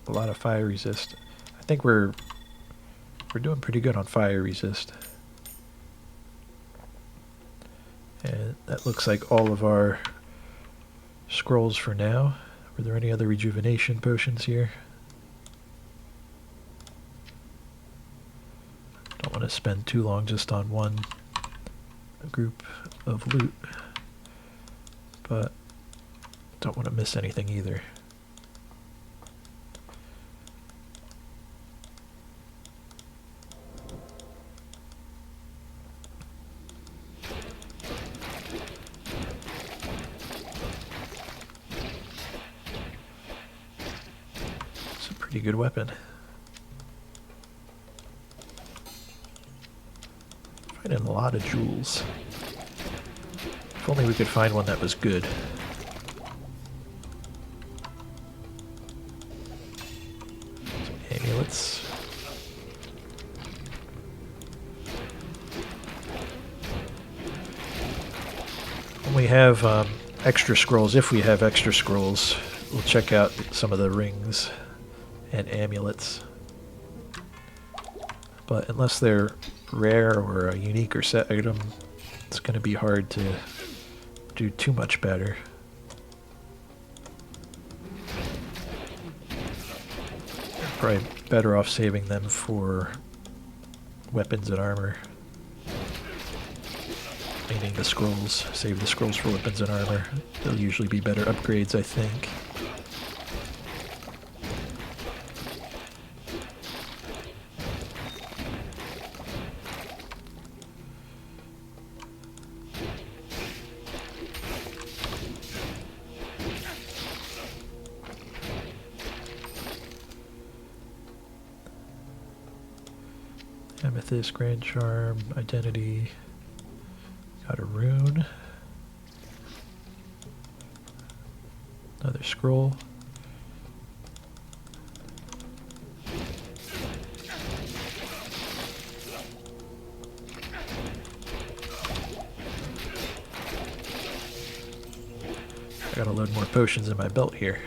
A lot of fire resist. I think we're doing pretty good on fire resist. And that looks like all of our scrolls for now. Were there any other rejuvenation potions here? Don't want to spend too long just on one group of loot, but don't want to miss anything either. Pretty good weapon. Finding a lot of jewels. If only we could find one that was good. Some amulets. When we have extra scrolls, if we have extra scrolls, we'll check out some of the rings and amulets. But unless they're rare or a unique or set item, it's going to be hard to do too much better. Probably better off saving them for weapons and armor. Meaning the scrolls. Save the scrolls for weapons and armor. They'll usually be better upgrades, I think. Amethyst, Grand Charm, Identity. Got a rune. Another scroll. I gotta load more potions in my belt here.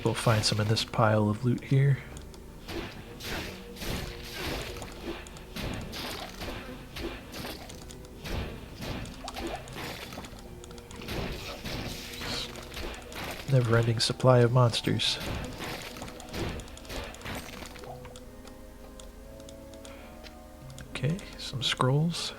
We'll find some in this pile of loot here. Never-ending supply of monsters. Okay, some scrolls.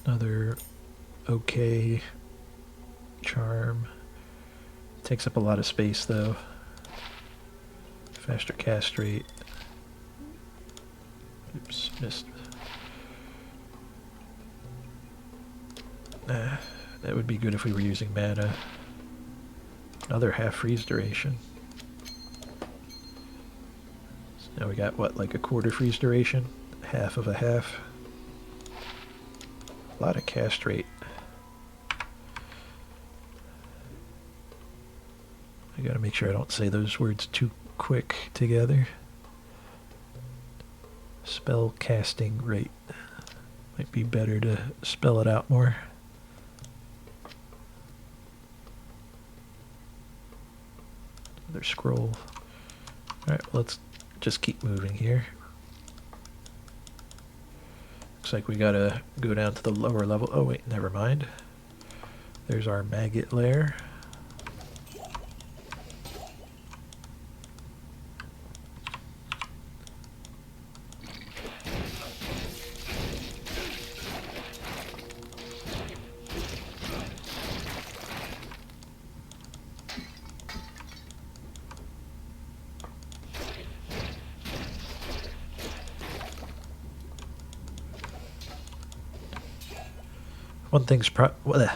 Another okay charm. Takes up a lot of space though. Faster cast rate. Oops, missed. That would be good if we were using mana. Another half freeze duration. So now we got what, like a quarter freeze duration? Half of a half. A lot of cast rate. I gotta make sure I don't say those words too quick together. Spell casting rate. Might be better to spell it out more. Another scroll. Alright, well, let's just keep moving here. Looks like we gotta go down to the lower level. Oh wait, never mind. There's our maggot lair.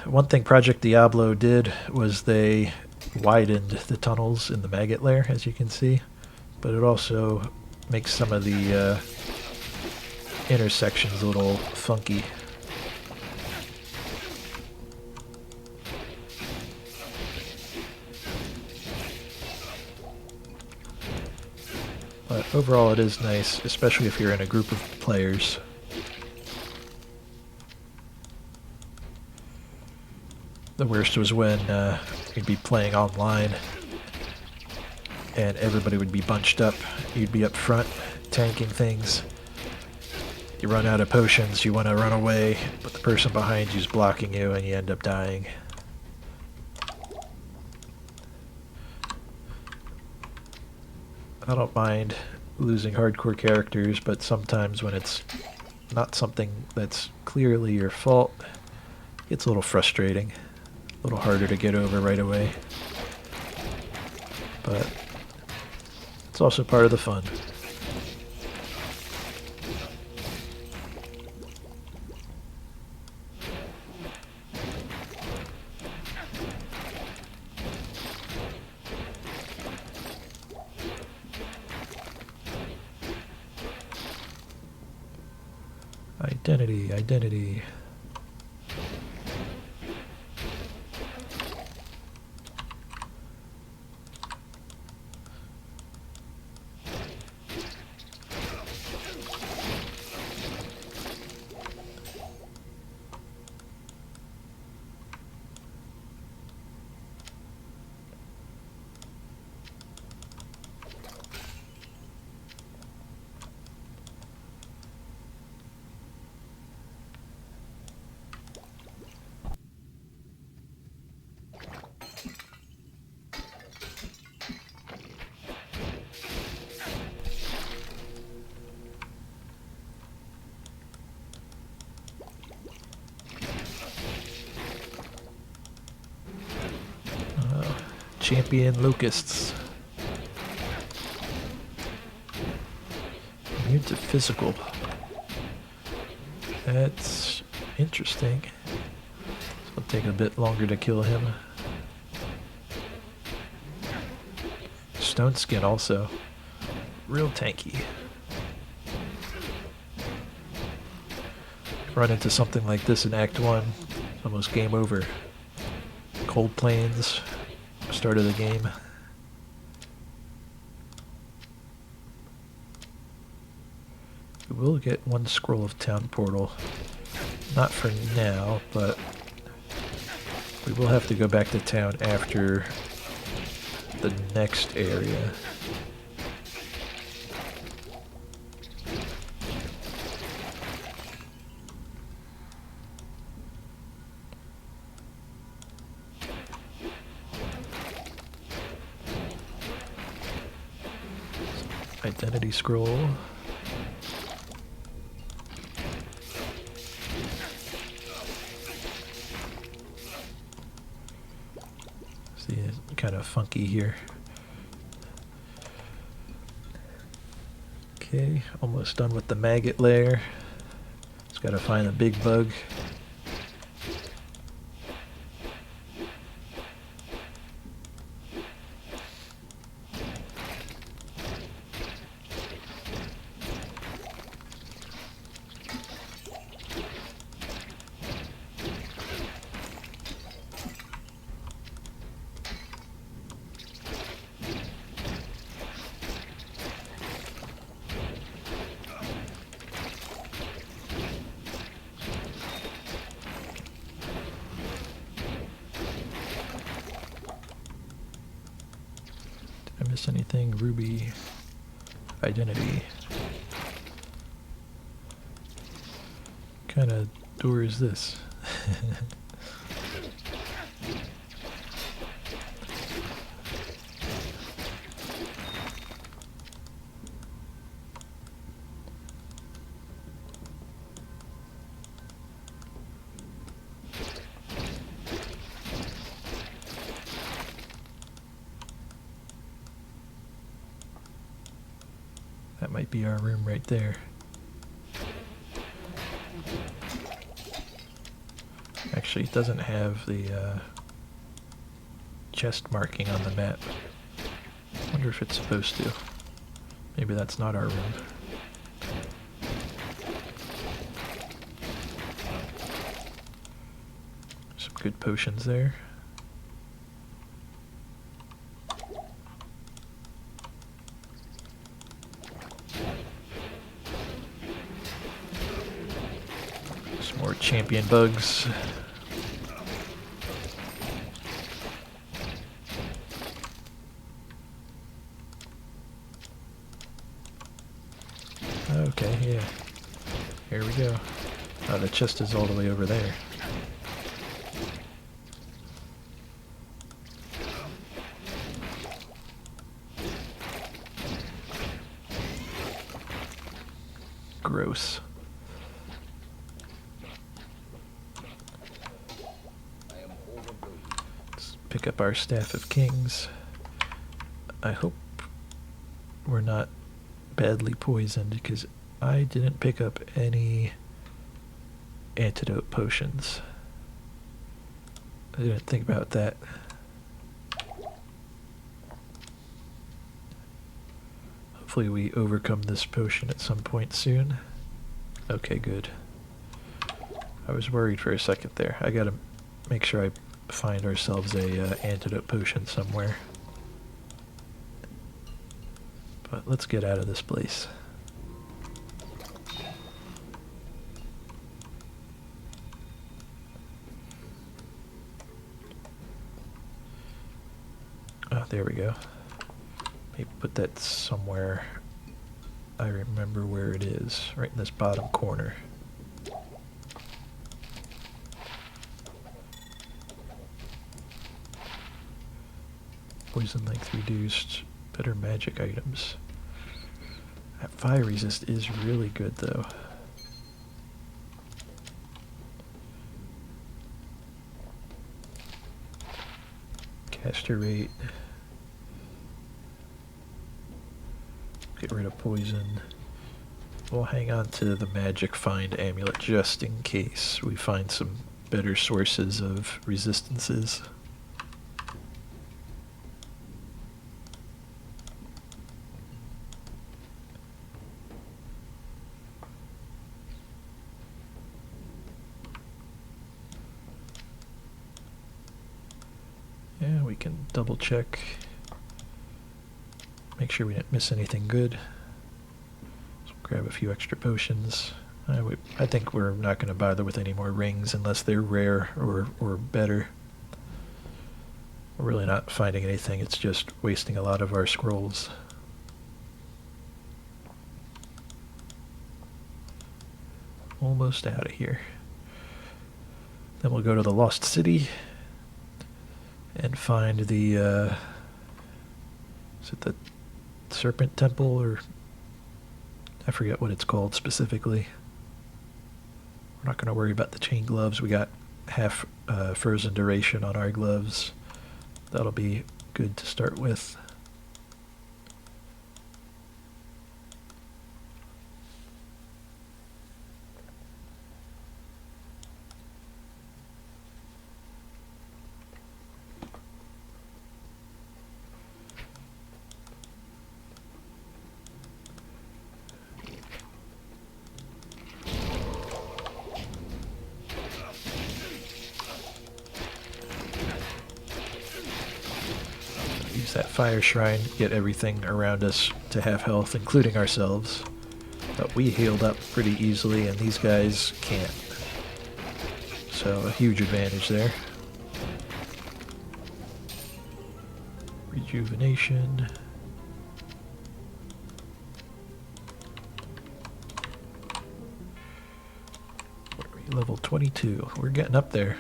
One thing Project Diablo did was they widened the tunnels in the maggot lair, as you can see, but it also makes some of the intersections a little funky. But overall it is nice, especially if you're in a group of players. The worst was when you'd be playing online and everybody would be bunched up. You'd be up front tanking things. You run out of potions, you want to run away, but the person behind you's blocking you and you end up dying. I don't mind losing hardcore characters, but sometimes when it's not something that's clearly your fault, it's a little frustrating. A little harder to get over right away. But it's also part of the fun. Identity. champion locusts. Immune to physical. That's interesting. It'll take a bit longer to kill him. Stone skin also. Real tanky. Run into something like this in Act 1. It's almost game over. Cold Plains. Start of the game. We will get one scroll of town portal. Not for now, but we will have to go back to town after the next area. Identity scroll. See, it's kind of funky here. Okay, almost done with the maggot layer. Just gotta find the big bug. Did I miss anything? Ruby. Identity. What kind of door is this? That might be our room right there. Actually, it doesn't have the chest marking on the map. I wonder if it's supposed to. Maybe that's not our room. Some good potions there. Some more champion bugs. Okay, yeah. Here we go. Oh, the chest is all the way over there. Gross. Let's pick up our Staff of Kings. I hope we're not badly poisoned because I didn't pick up any antidote potions. I didn't think about that. Hopefully we overcome this potion at some point soon. Okay, good. I was worried for a second there. I gotta make sure I find ourselves a antidote potion somewhere. But let's get out of this place. Oh, there we go. Maybe put that somewhere. I remember where it is, right in this bottom corner. Poison length reduced, better magic items. That fire resist is really good though. Caster rate. get rid of poison. We'll hang on to the magic find amulet just in case we find some better sources of resistances. Yeah, we can double check. Make sure we didn't miss anything good. So grab a few extra potions. I think we're not going to bother with any more rings unless they're rare or better. We're really not finding anything, it's just wasting a lot of our scrolls. Almost out of here. Then we'll go to the Lost City and find the, is it the Serpent Temple, or I forget what it's called specifically. We're not going to worry about the chain gloves. We got half frozen duration on our gloves. That'll be good to start with. That fire shrine, get everything around us to have health, including ourselves. But we healed up pretty easily, and these guys can't. So a huge advantage there. Rejuvenation. What are we, level 22? We're getting up there.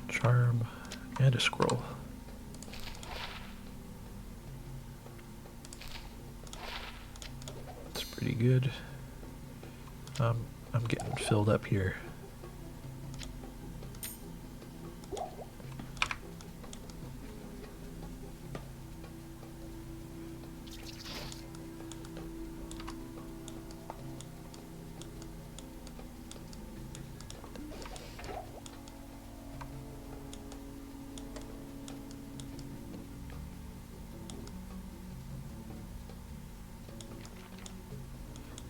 Charm and a scroll. That's pretty good. I'm getting filled up here.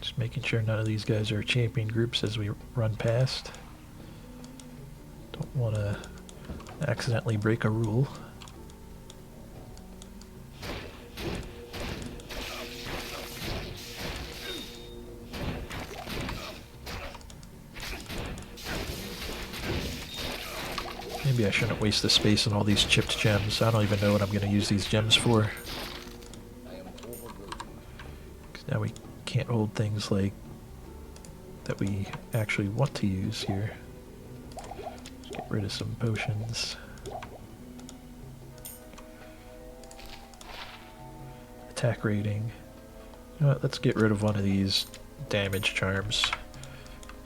Just making sure none of these guys are champion groups as we run past. Don't want to accidentally break a rule. Maybe I shouldn't waste the space on all these chipped gems. I don't even know what I'm going to use these gems for. Now we can't hold things like that we actually want to use here. Let's get rid of some potions. Attack rating. You know what, let's get rid of one of these damage charms.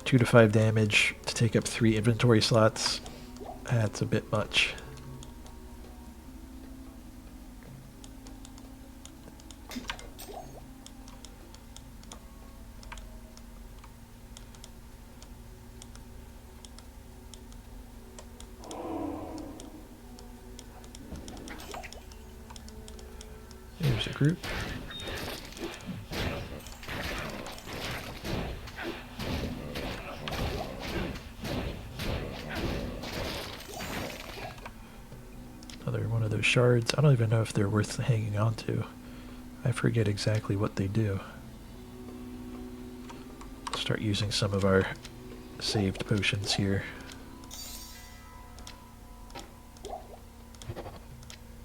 2 to 5 damage to take up 3 inventory slots. That's a bit much. There's a group. Another one of those shards. I don't even know if they're worth hanging on to. I forget exactly what they do. Start using some of our saved potions here.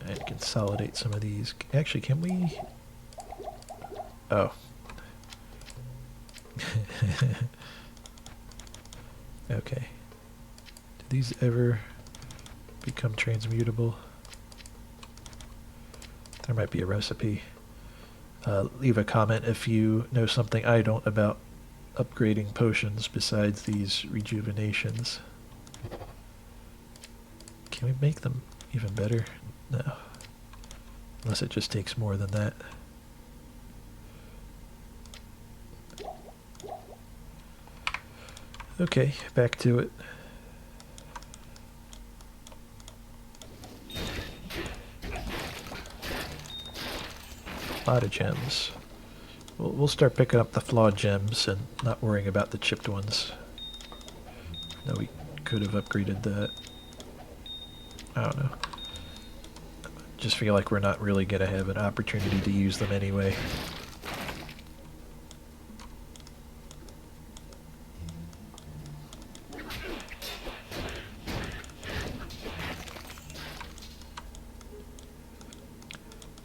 And consolidate some of these. Actually, can we? Oh. Okay. Do these ever become transmutable? There might be a recipe. Leave a comment if you know something I don't about upgrading potions besides these rejuvenations. Can we make them even better? No. Unless it just takes more than that. Okay, back to it. A lot of gems. We'll start picking up the flawed gems and not worrying about the chipped ones. No, we could have upgraded that. I don't know. Just feel like we're not really going to have an opportunity to use them anyway.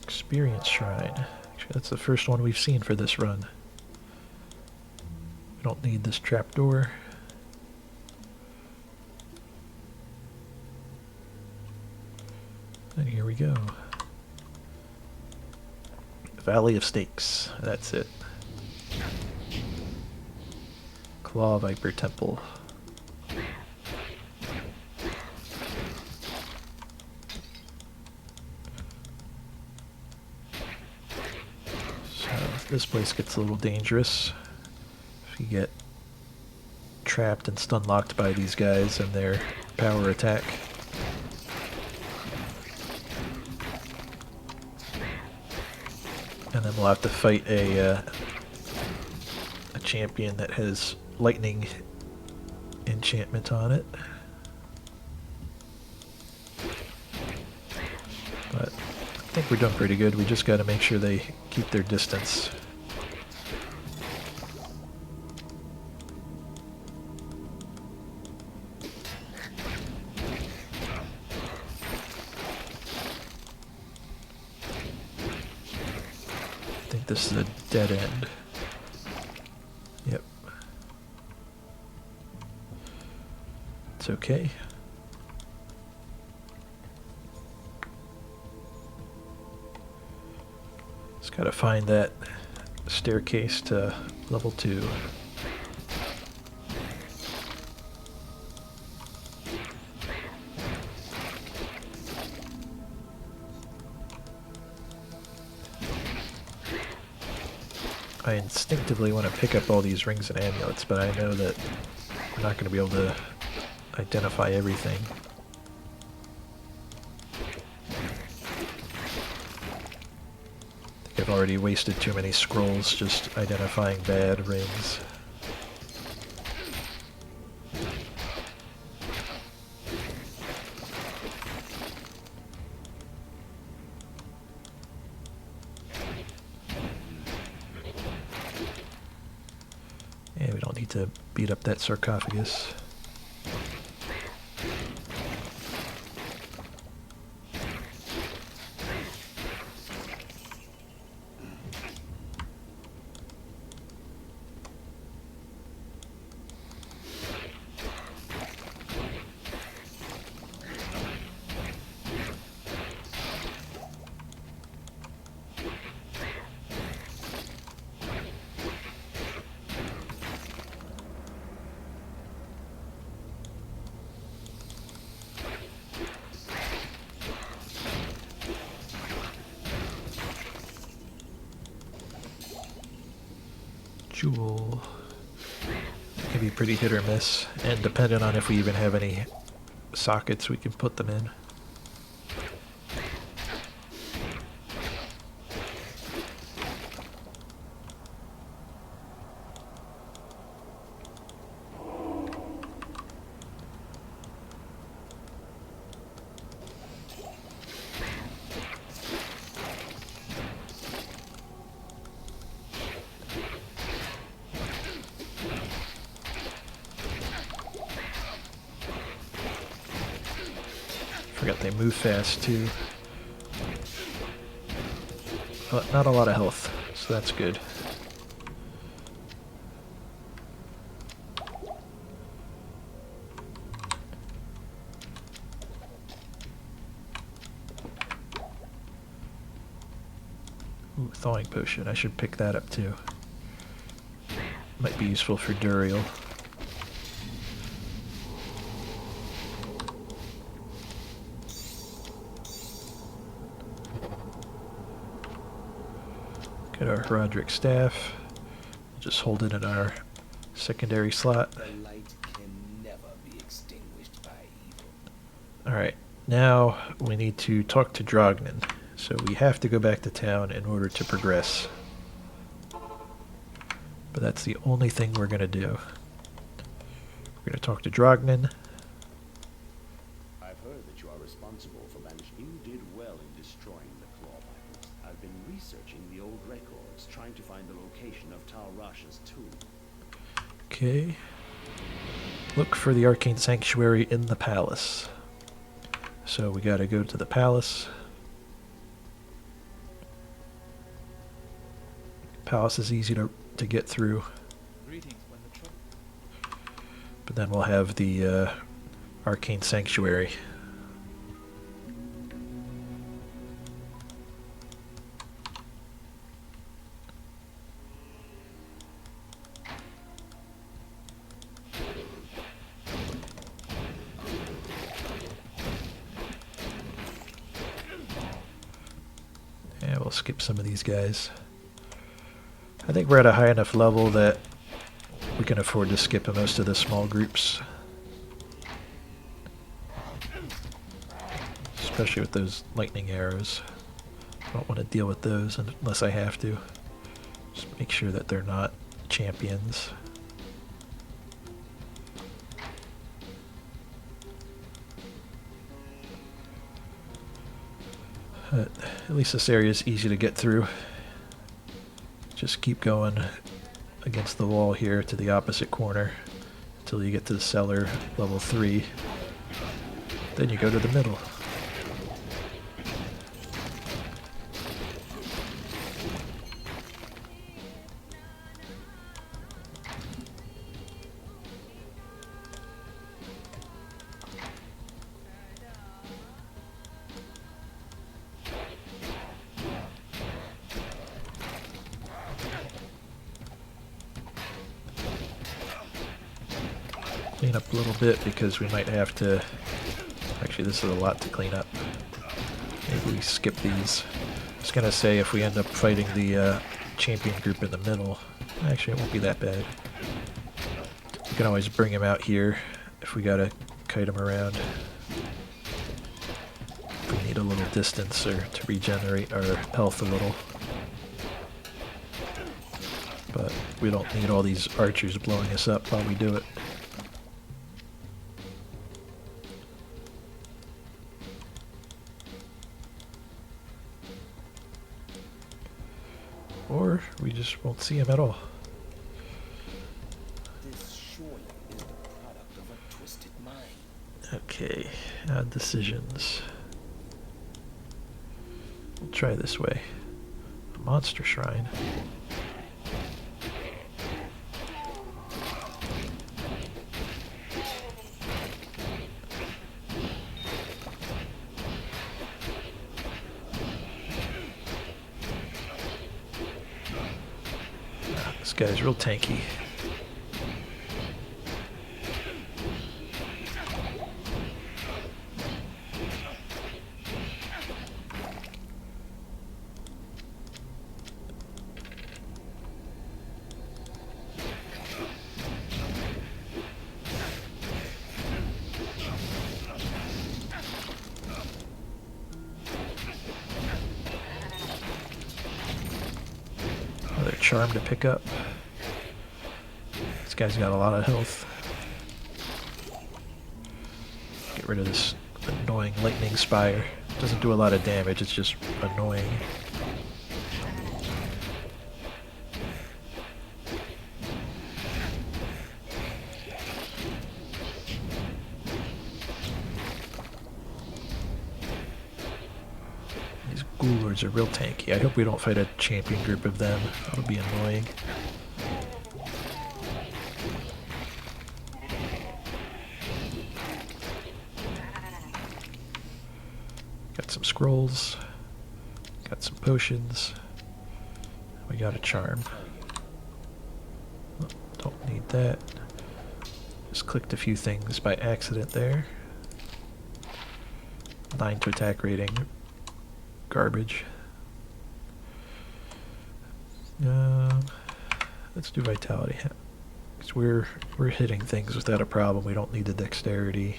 Experience Shrine. Actually, that's the first one we've seen for this run. We don't need this trapdoor. And here we go. Valley of Stakes. That's it. Claw Viper Temple. So this place gets a little dangerous. If you get trapped and stun locked by these guys and their power attack. And then we'll have to fight a champion that has lightning enchantment on it. But I think we're doing pretty good. We just got to make sure they keep their distance. I think this is a dead end. Yep. It's okay. Just gotta find that staircase to level 2. I instinctively want to pick up all these rings and amulets, but I know that I'm not going to be able to identify everything. I think I've already wasted too many scrolls just identifying bad rings. Yeah, we don't need to beat up that sarcophagus. Jewel. Can be pretty hit or miss, and depending on if we even have any sockets we can put them in. Forgot they move fast too. But not a lot of health, so that's good. Ooh, thawing potion. I should pick that up too. Might be useful for Duriel. Get our Roderick staff. Just hold it in our secondary slot. The light can never be extinguished by evil. Alright, now we need to talk to Drognin. So we have to go back to town in order to progress. But that's the only thing we're going to do. We're going to talk to Drognin. I've heard that you are responsible for banishing. You did well in destroying the Claw Vipers. I've been researching the old records, trying to find the location of Tal Rasha's tomb. Okay. Look for the Arcane Sanctuary in the palace. So we gotta go to the palace. Palace is easy to get through. But then we'll have the Arcane Sanctuary. Yeah, we'll skip some of these guys. I think we're at a high enough level that we can afford to skip most of the small groups. Especially with those lightning arrows. I don't want to deal with those unless I have to. Just make sure that they're not champions. But at least this area is easy to get through. Just keep going against the wall here to the opposite corner until you get to the cellar level 3. Then you go to the middle. Clean up a little bit because we might have to... Actually, this is a lot to clean up. Maybe we skip these. I was gonna say if we end up fighting the champion group in the middle, actually it won't be that bad. We can always bring him out here if we gotta kite him around. If we need a little distance or to regenerate our health a little. But we don't need all these archers blowing us up while we do it. Or we just won't see him at all. This surely is the product of a twisted mind. Okay, decisions. We'll try this way. A monster shrine. This guy's real tanky. Another charm to pick up. This guy's got a lot of health. Get rid of this annoying lightning spire. Doesn't do a lot of damage, it's just annoying. These ghoul lords are real tanky. I hope we don't fight a champion group of them. That'll be annoying. Got some scrolls. Got some potions. We got a charm. Don't need that. Just clicked a few things by accident there. 9 to attack rating. Garbage. Let's do vitality. Because we're hitting things without a problem. We don't need the dexterity.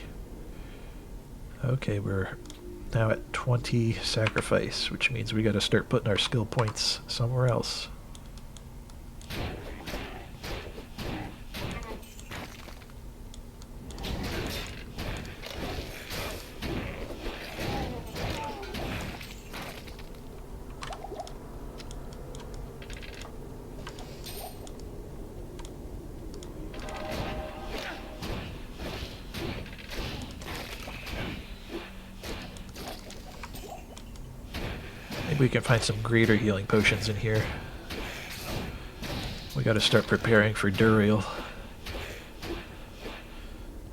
Okay, we're now at 20 sacrifice, which means we got to start putting our skill points somewhere else. Maybe we can find some greater healing potions in here. We gotta start preparing for Duriel.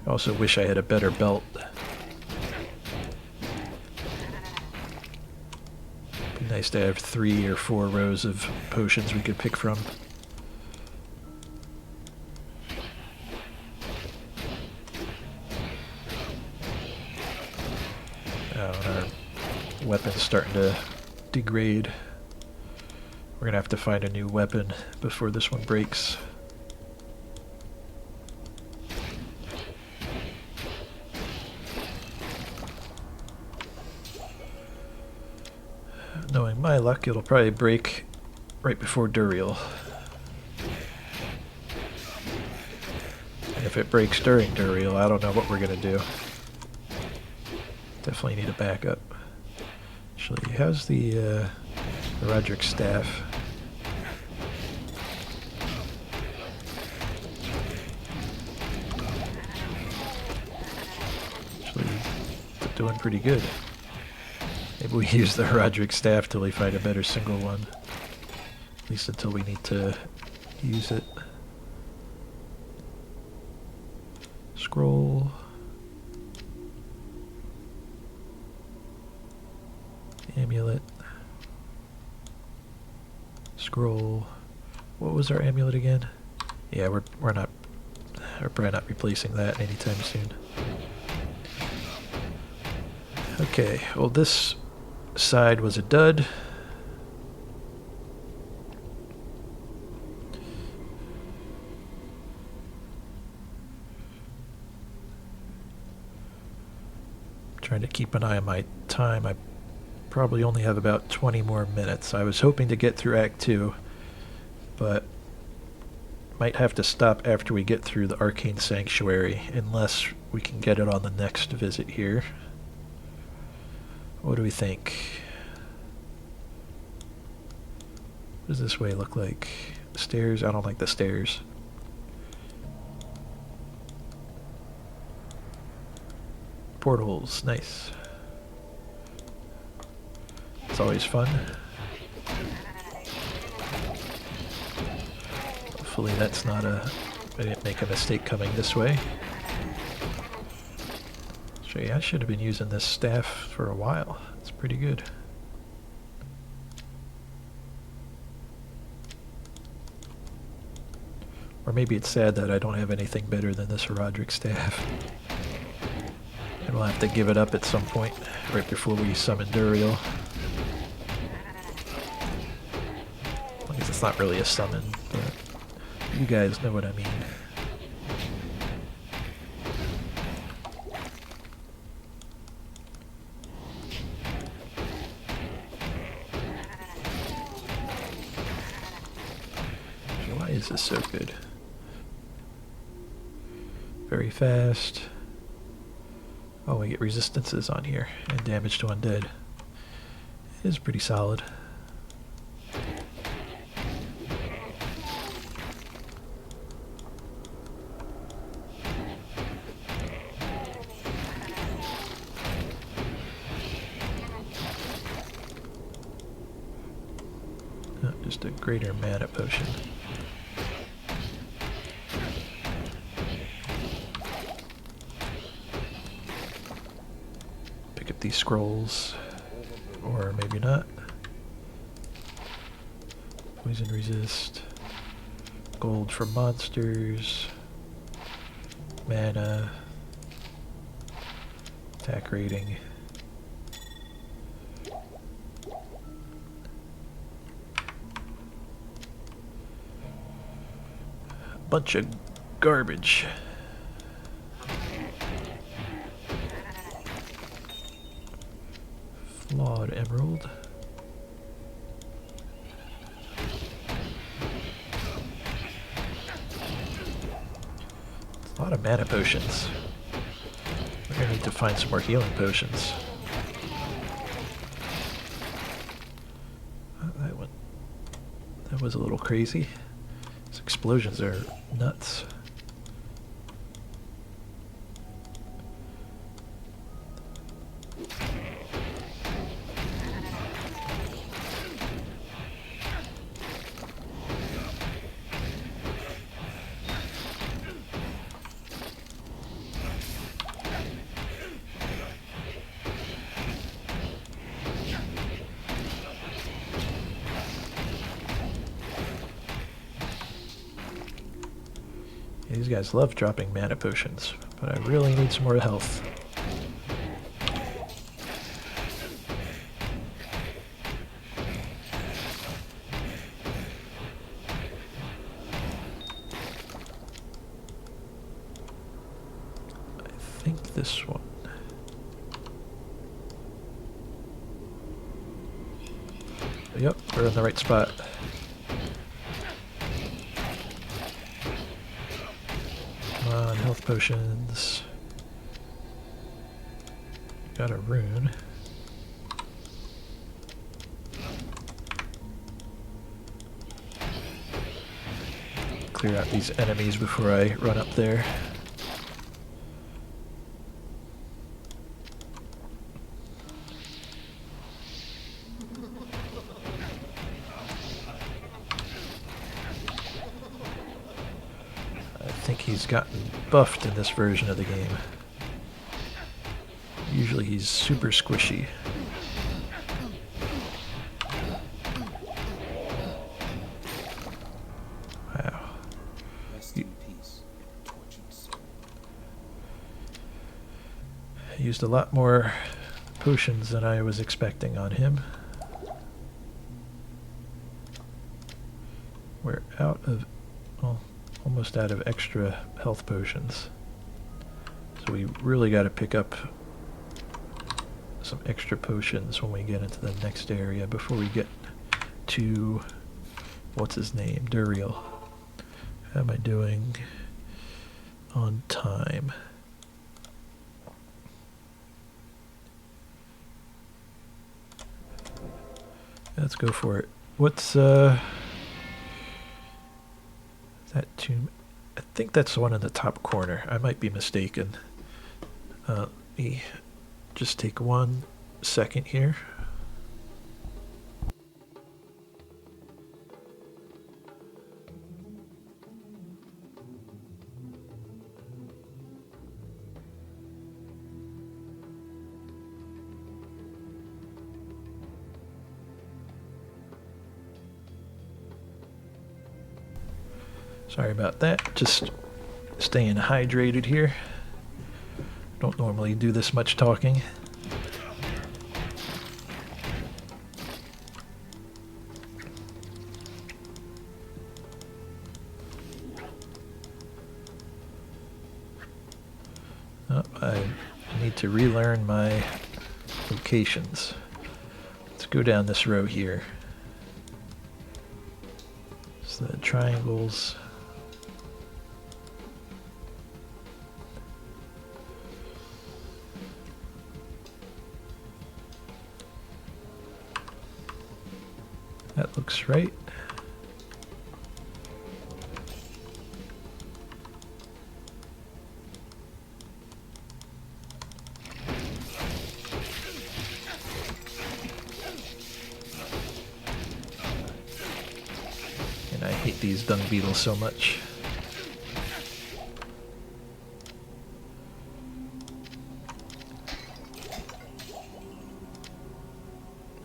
I also wish I had a better belt. Be nice to have 3 or 4 rows of potions we could pick from. Oh, and our weapon's starting to degrade. We're gonna have to find a new weapon before this one breaks. Knowing my luck, it'll probably break right before Duriel. And if it breaks during Duriel, I don't know what we're gonna do. Definitely need a backup. Actually, how's the Roderick staff? Actually, it's doing pretty good. Maybe we use the Roderick staff till we find a better single one. At least until we need to use it. Scroll. Amulet. Scroll. What was our amulet again? Yeah, we're probably not replacing that anytime soon. Okay, well this side was a dud. Trying to keep an eye on my time. I probably only have about 20 more minutes. I was hoping to get through Act 2, but might have to stop after we get through the Arcane Sanctuary, unless we can get it on the next visit here. What do we think? What does this way look like? The stairs? I don't like the stairs. Portals, nice. It's always fun. Hopefully that's not I didn't make a mistake coming this way. So yeah, I should have been using this staff for a while. It's pretty good. Or maybe it's sad that I don't have anything better than this Roderick staff. And we'll have to give it up at some point, right before we summon Duriel. I guess it's not really a summon, but you guys know what I mean. Why is this so good? Very fast. Oh, we get resistances on here and damage to undead. It is pretty solid. Oh, just a greater mana potion. These scrolls, or maybe not. Poison resist. Gold for monsters. Mana. Attack rating. Bunch of garbage. Flawed emerald. A lot of mana potions. We're gonna need to find some more healing potions. That was a little crazy. These explosions are nuts. These guys love dropping mana potions, but I really need some more health. I think this one. Yep, we're in the right spot. Health potions. Got a rune. Clear out these enemies before I run up there. I think he's gotten buffed in this version of the game. Usually he's super squishy. Wow. Rest in peace, tortured soul. I used a lot more potions than I was expecting on him. We're out of, well, almost out of extra health potions. So we really got to pick up some extra potions when we get into the next area before we get to, what's his name, Duriel. How am I doing on time? Let's go for it. What's that tomb? I think that's the one in the top corner. I might be mistaken. Let me just take 1 second here. Sorry about that. Just staying hydrated here. Don't normally do this much talking. Oh, I need to relearn my locations. Let's go down this row here. So the triangles. That looks right. And I hate these dung beetles so much.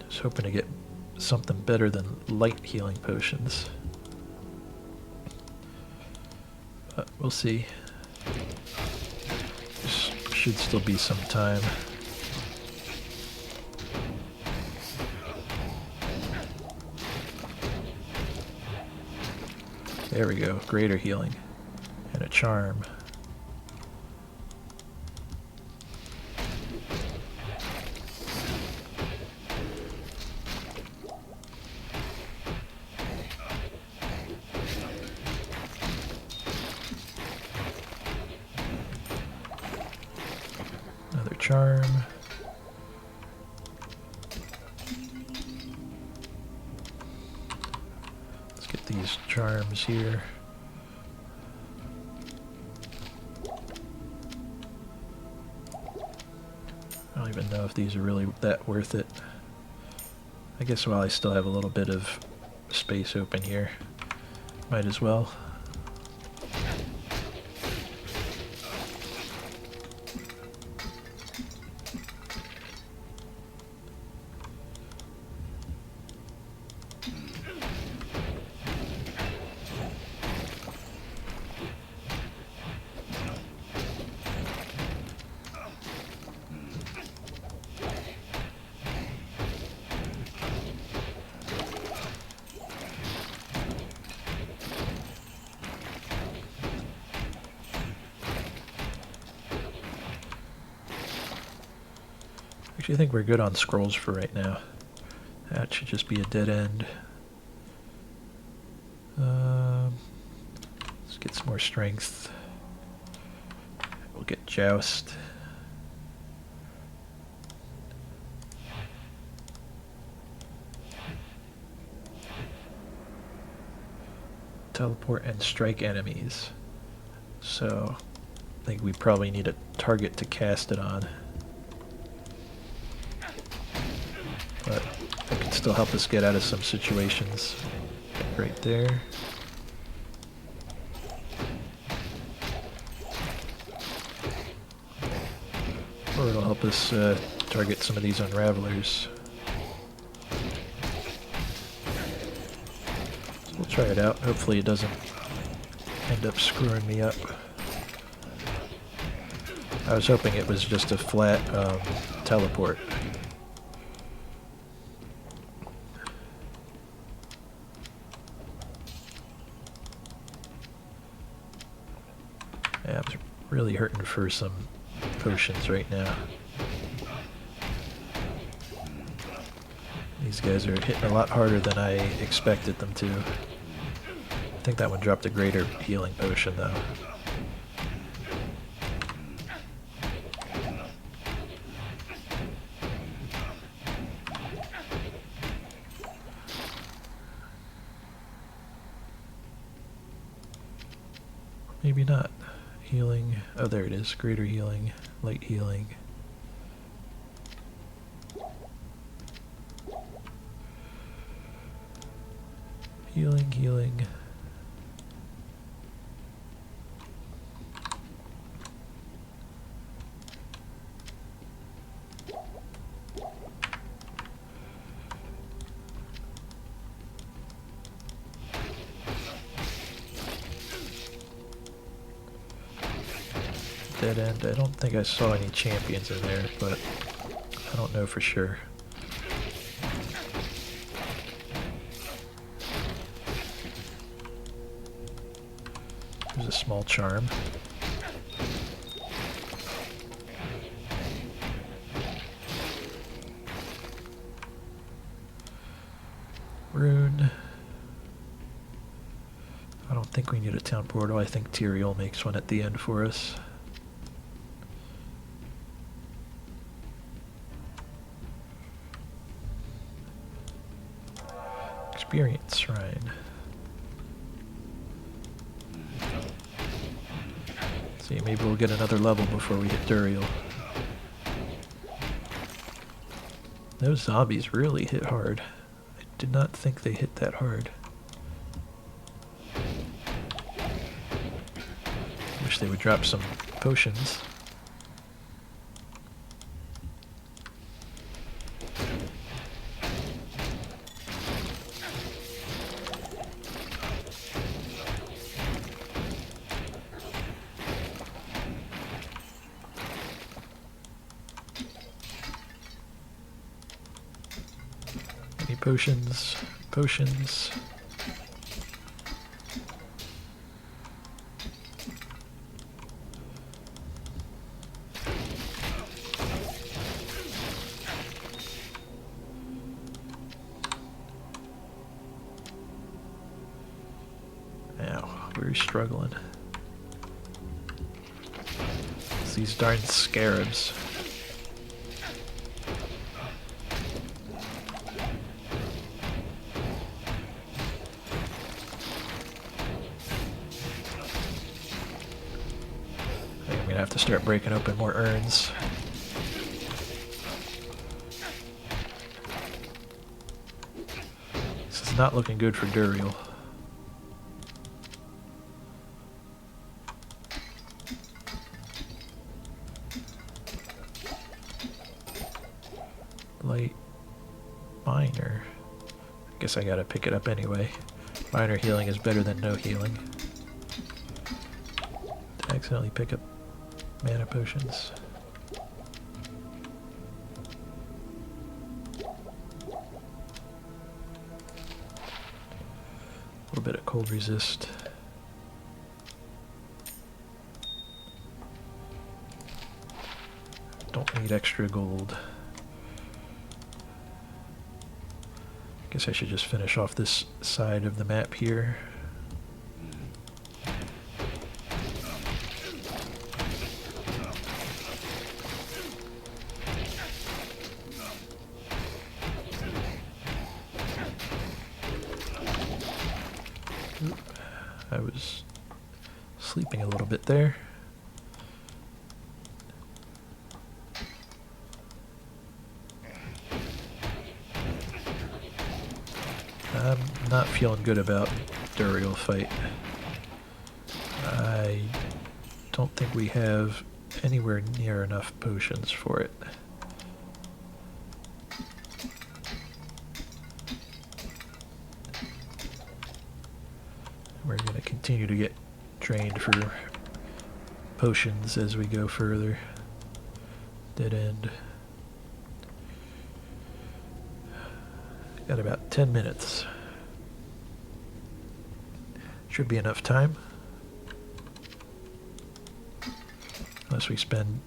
Just hoping to get something better than light healing potions. We'll see. Should still be some time. There we go. Greater healing. And a charm. Another charm. Let's get these charms here. I don't even know if these are really that worth it. I guess while I still have a little bit of space open here, might as well. Actually, I think we're good on scrolls for right now. That should just be a dead end. Let's get some more strength. We'll get Joust. Teleport and strike enemies. So, I think we probably need a target to cast it on. But that could still help us get out of some situations. Right there. Or it'll help us target some of these unravelers. So we'll try it out. Hopefully it doesn't end up screwing me up. I was hoping it was just a flat teleport. Yeah, I'm really hurting for some potions right now. These guys are hitting a lot harder than I expected them to. I think that one dropped a greater healing potion though. Maybe not. Healing. Oh, there it is. Greater healing. Light healing. Healing, healing. Dead end. I don't think I saw any champions in there, but I don't know for sure. There's a small charm. Rune. I don't think we need a town portal. I think Tyrael makes one at the end for us. Experience Shrine. See, maybe we'll get another level before we hit Duriel. Those zombies really hit hard. I did not think they hit that hard. Wish they would drop some potions. Potions. Potions. Now, we're struggling. It's these darn scarabs. I'm gonna have to start breaking open more urns. This is not looking good for Duriel. Light minor. I guess I gotta pick it up anyway. Minor healing is better than no healing. Did I accidentally pick up mana potions? A little bit of cold resist. Don't need extra gold. Guess I should just finish off this side of the map here. Oop, I was sleeping a little bit there. I'm not feeling good about Duriel fight. I don't think we have anywhere near enough potions for it. We're going to continue to get drained for potions as we go further. Dead end. Got about 10 minutes. Should be enough time. Unless we spend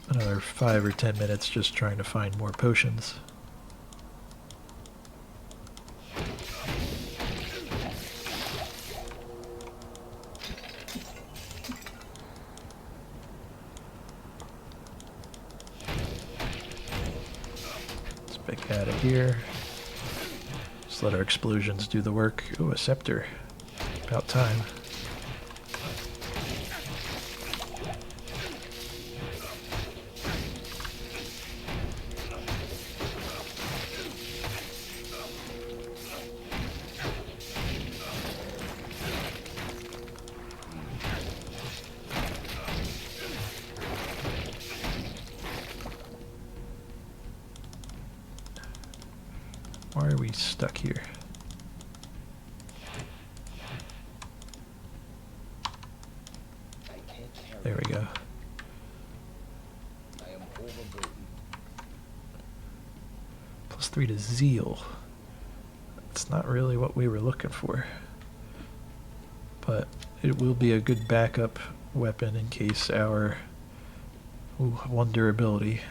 another 5 or 10 minutes just trying to find more potions. Let's back out of here. Just let our explosions do the work. Ooh, a scepter. About time. Why are we stuck here? There we go. I am overburdened. +3 to zeal. That's not really what we were looking for. But it will be a good backup weapon in case our... Ooh, 1 durability.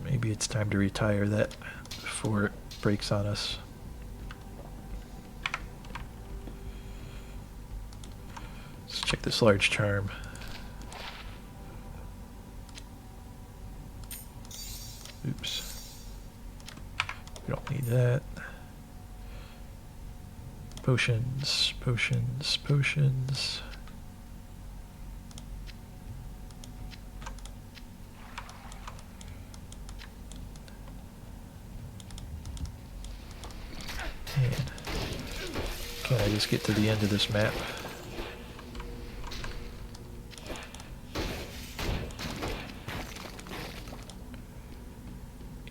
Maybe it's time to retire that before it breaks on us. Let's check this large charm. Oops. We don't need that. Potions, potions, potions. Man. Can't I just get to the end of this map?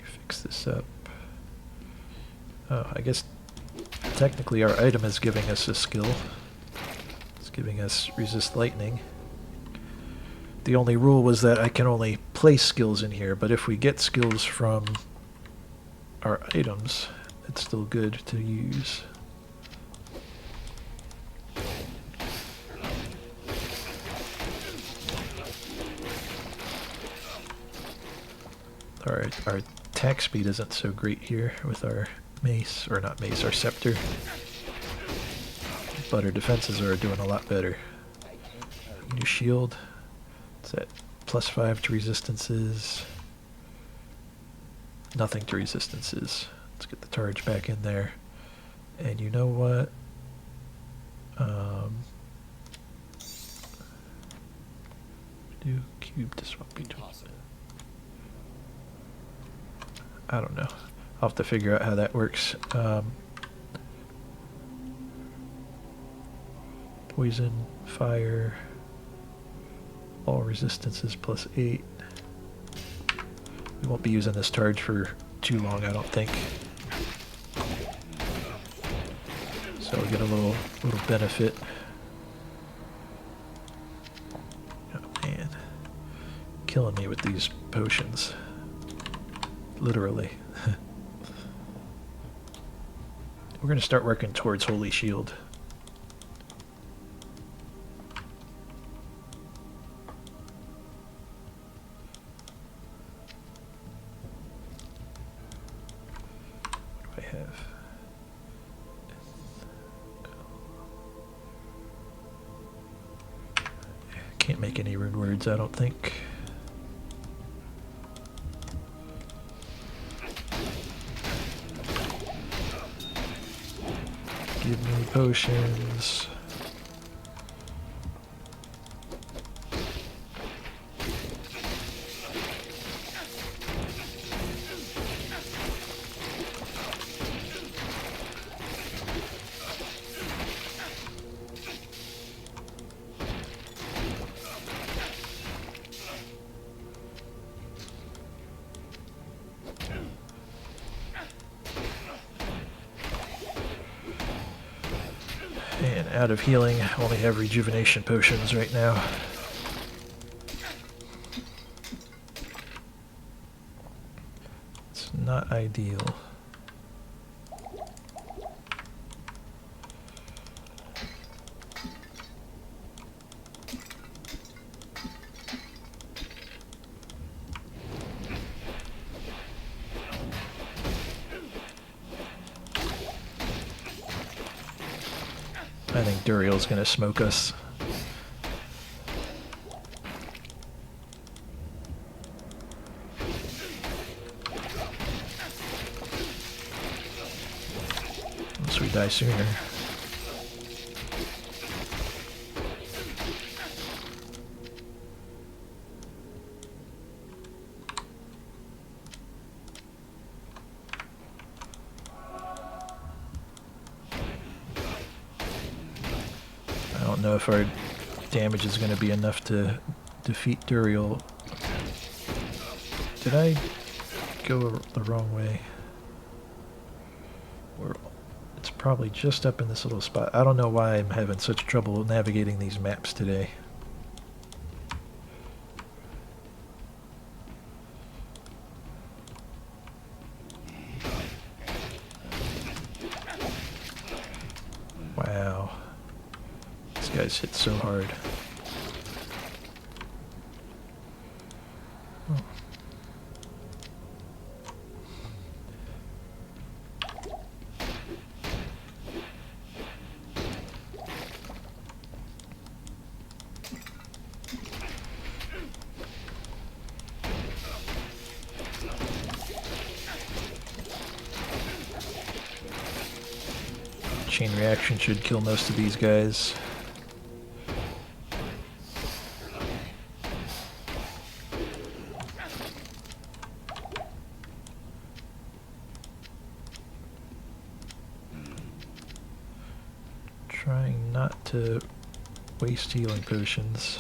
Fix this up. Oh, I guess technically our item is giving us a skill. It's giving us resist lightning. The only rule was that I can only place skills in here, but if we get skills from our items, it's still good to use. Our attack speed isn't so great here with our mace, or not mace, our scepter. But our defenses are doing a lot better. New shield. It's at +5 to resistances. Nothing to resistances. Let's get the charge back in there. And you know what? Do cube to swap between. I don't know. I'll have to figure out how that works. Poison, fire, all resistances +8. We won't be using this charge for too long, I don't think. So we get a little benefit. Oh man, killing me with these potions. Literally. We're gonna start working towards Holy Shield. What do I have? Can't make any rune words, I don't think. Give me potions. And out of healing, only have rejuvenation potions right now. It's not ideal. I think Duriel's gonna smoke us. Unless we die sooner. I don't know if our damage is going to be enough to defeat Duriel. Did I go the wrong way? It's probably just up in this little spot. I don't know why I'm having such trouble navigating these maps today. Wow. These guys hit so hard. Oh. Chain reaction should kill most of these guys. Trying not to waste healing potions.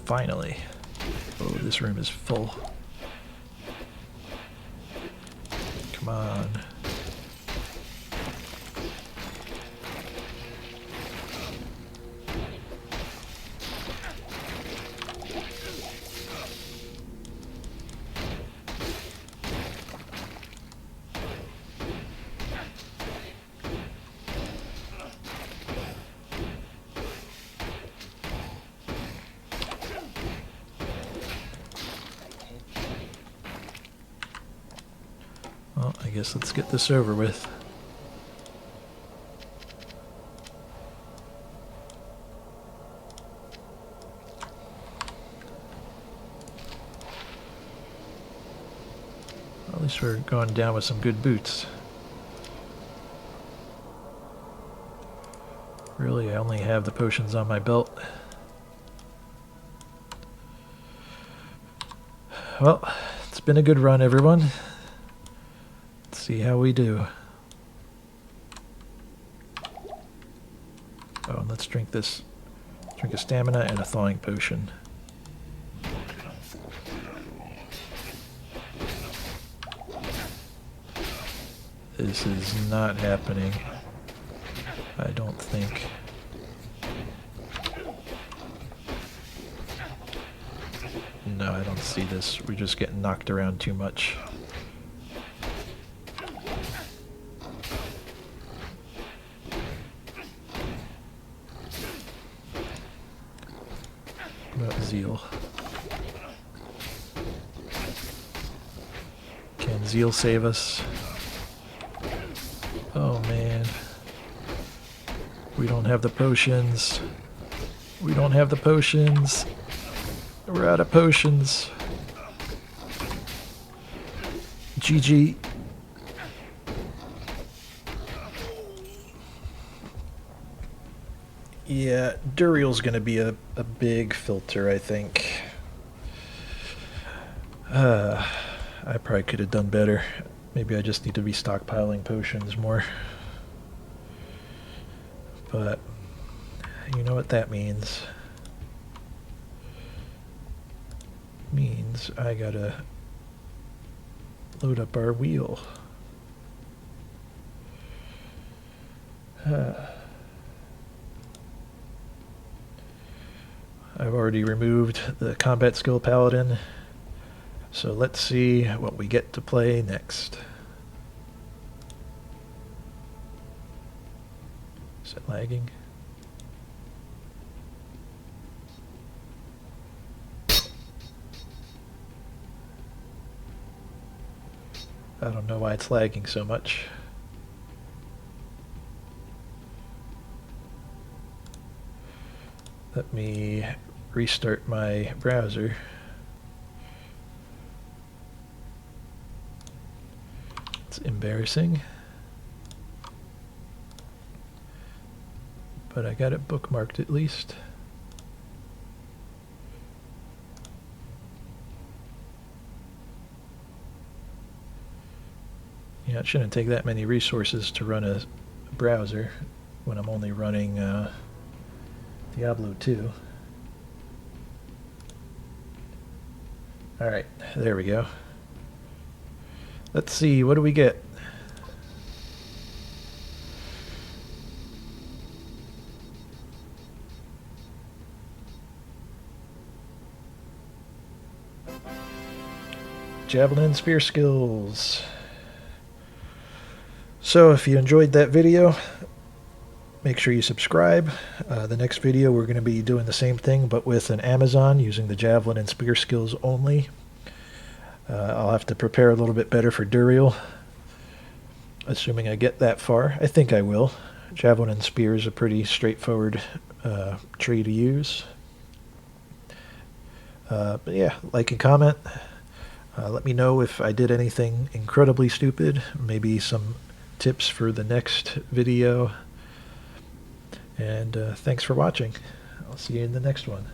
Finally. Oh, this room is full. Come on. Well, I guess let's get this over with. At least we're going down with some good boots. Really, I only have the potions on my belt. Well, it's been a good run, everyone. Let's see how we do. Oh, and let's drink this. Drink a stamina and a thawing potion. This is not happening. I don't think. No, I don't see this. We're just getting knocked around too much. What about Zeal? Can Zeal save us? Oh man. We don't have the potions. We don't have the potions. We're out of potions. GG. Yeah, Duriel's gonna be a big filter, I think. I probably could have done better. Maybe I just need to be stockpiling potions more. But you know what that means. Means I gotta load up our wheel. I've already removed the combat skill Paladin, so let's see what we get to play next. Is it lagging? I don't know why it's lagging so much. Let me restart my browser. It's embarrassing, but I got it bookmarked at least. Yeah, it shouldn't take that many resources to run a browser when I'm only running Diablo 2. Alright, there we go. Let's see, what do we get? Javelin and spear skills. So if you enjoyed that video, make sure you subscribe. The next video we're going to be doing the same thing but with an Amazon using the javelin and spear skills only. I'll have to prepare a little bit better for Duriel, assuming I get that far. I think I will. Javelin and spear is a pretty straightforward tree to use. But yeah, like and comment. Let me know if I did anything incredibly stupid, maybe some tips for the next video. And thanks for watching. I'll see you in the next one.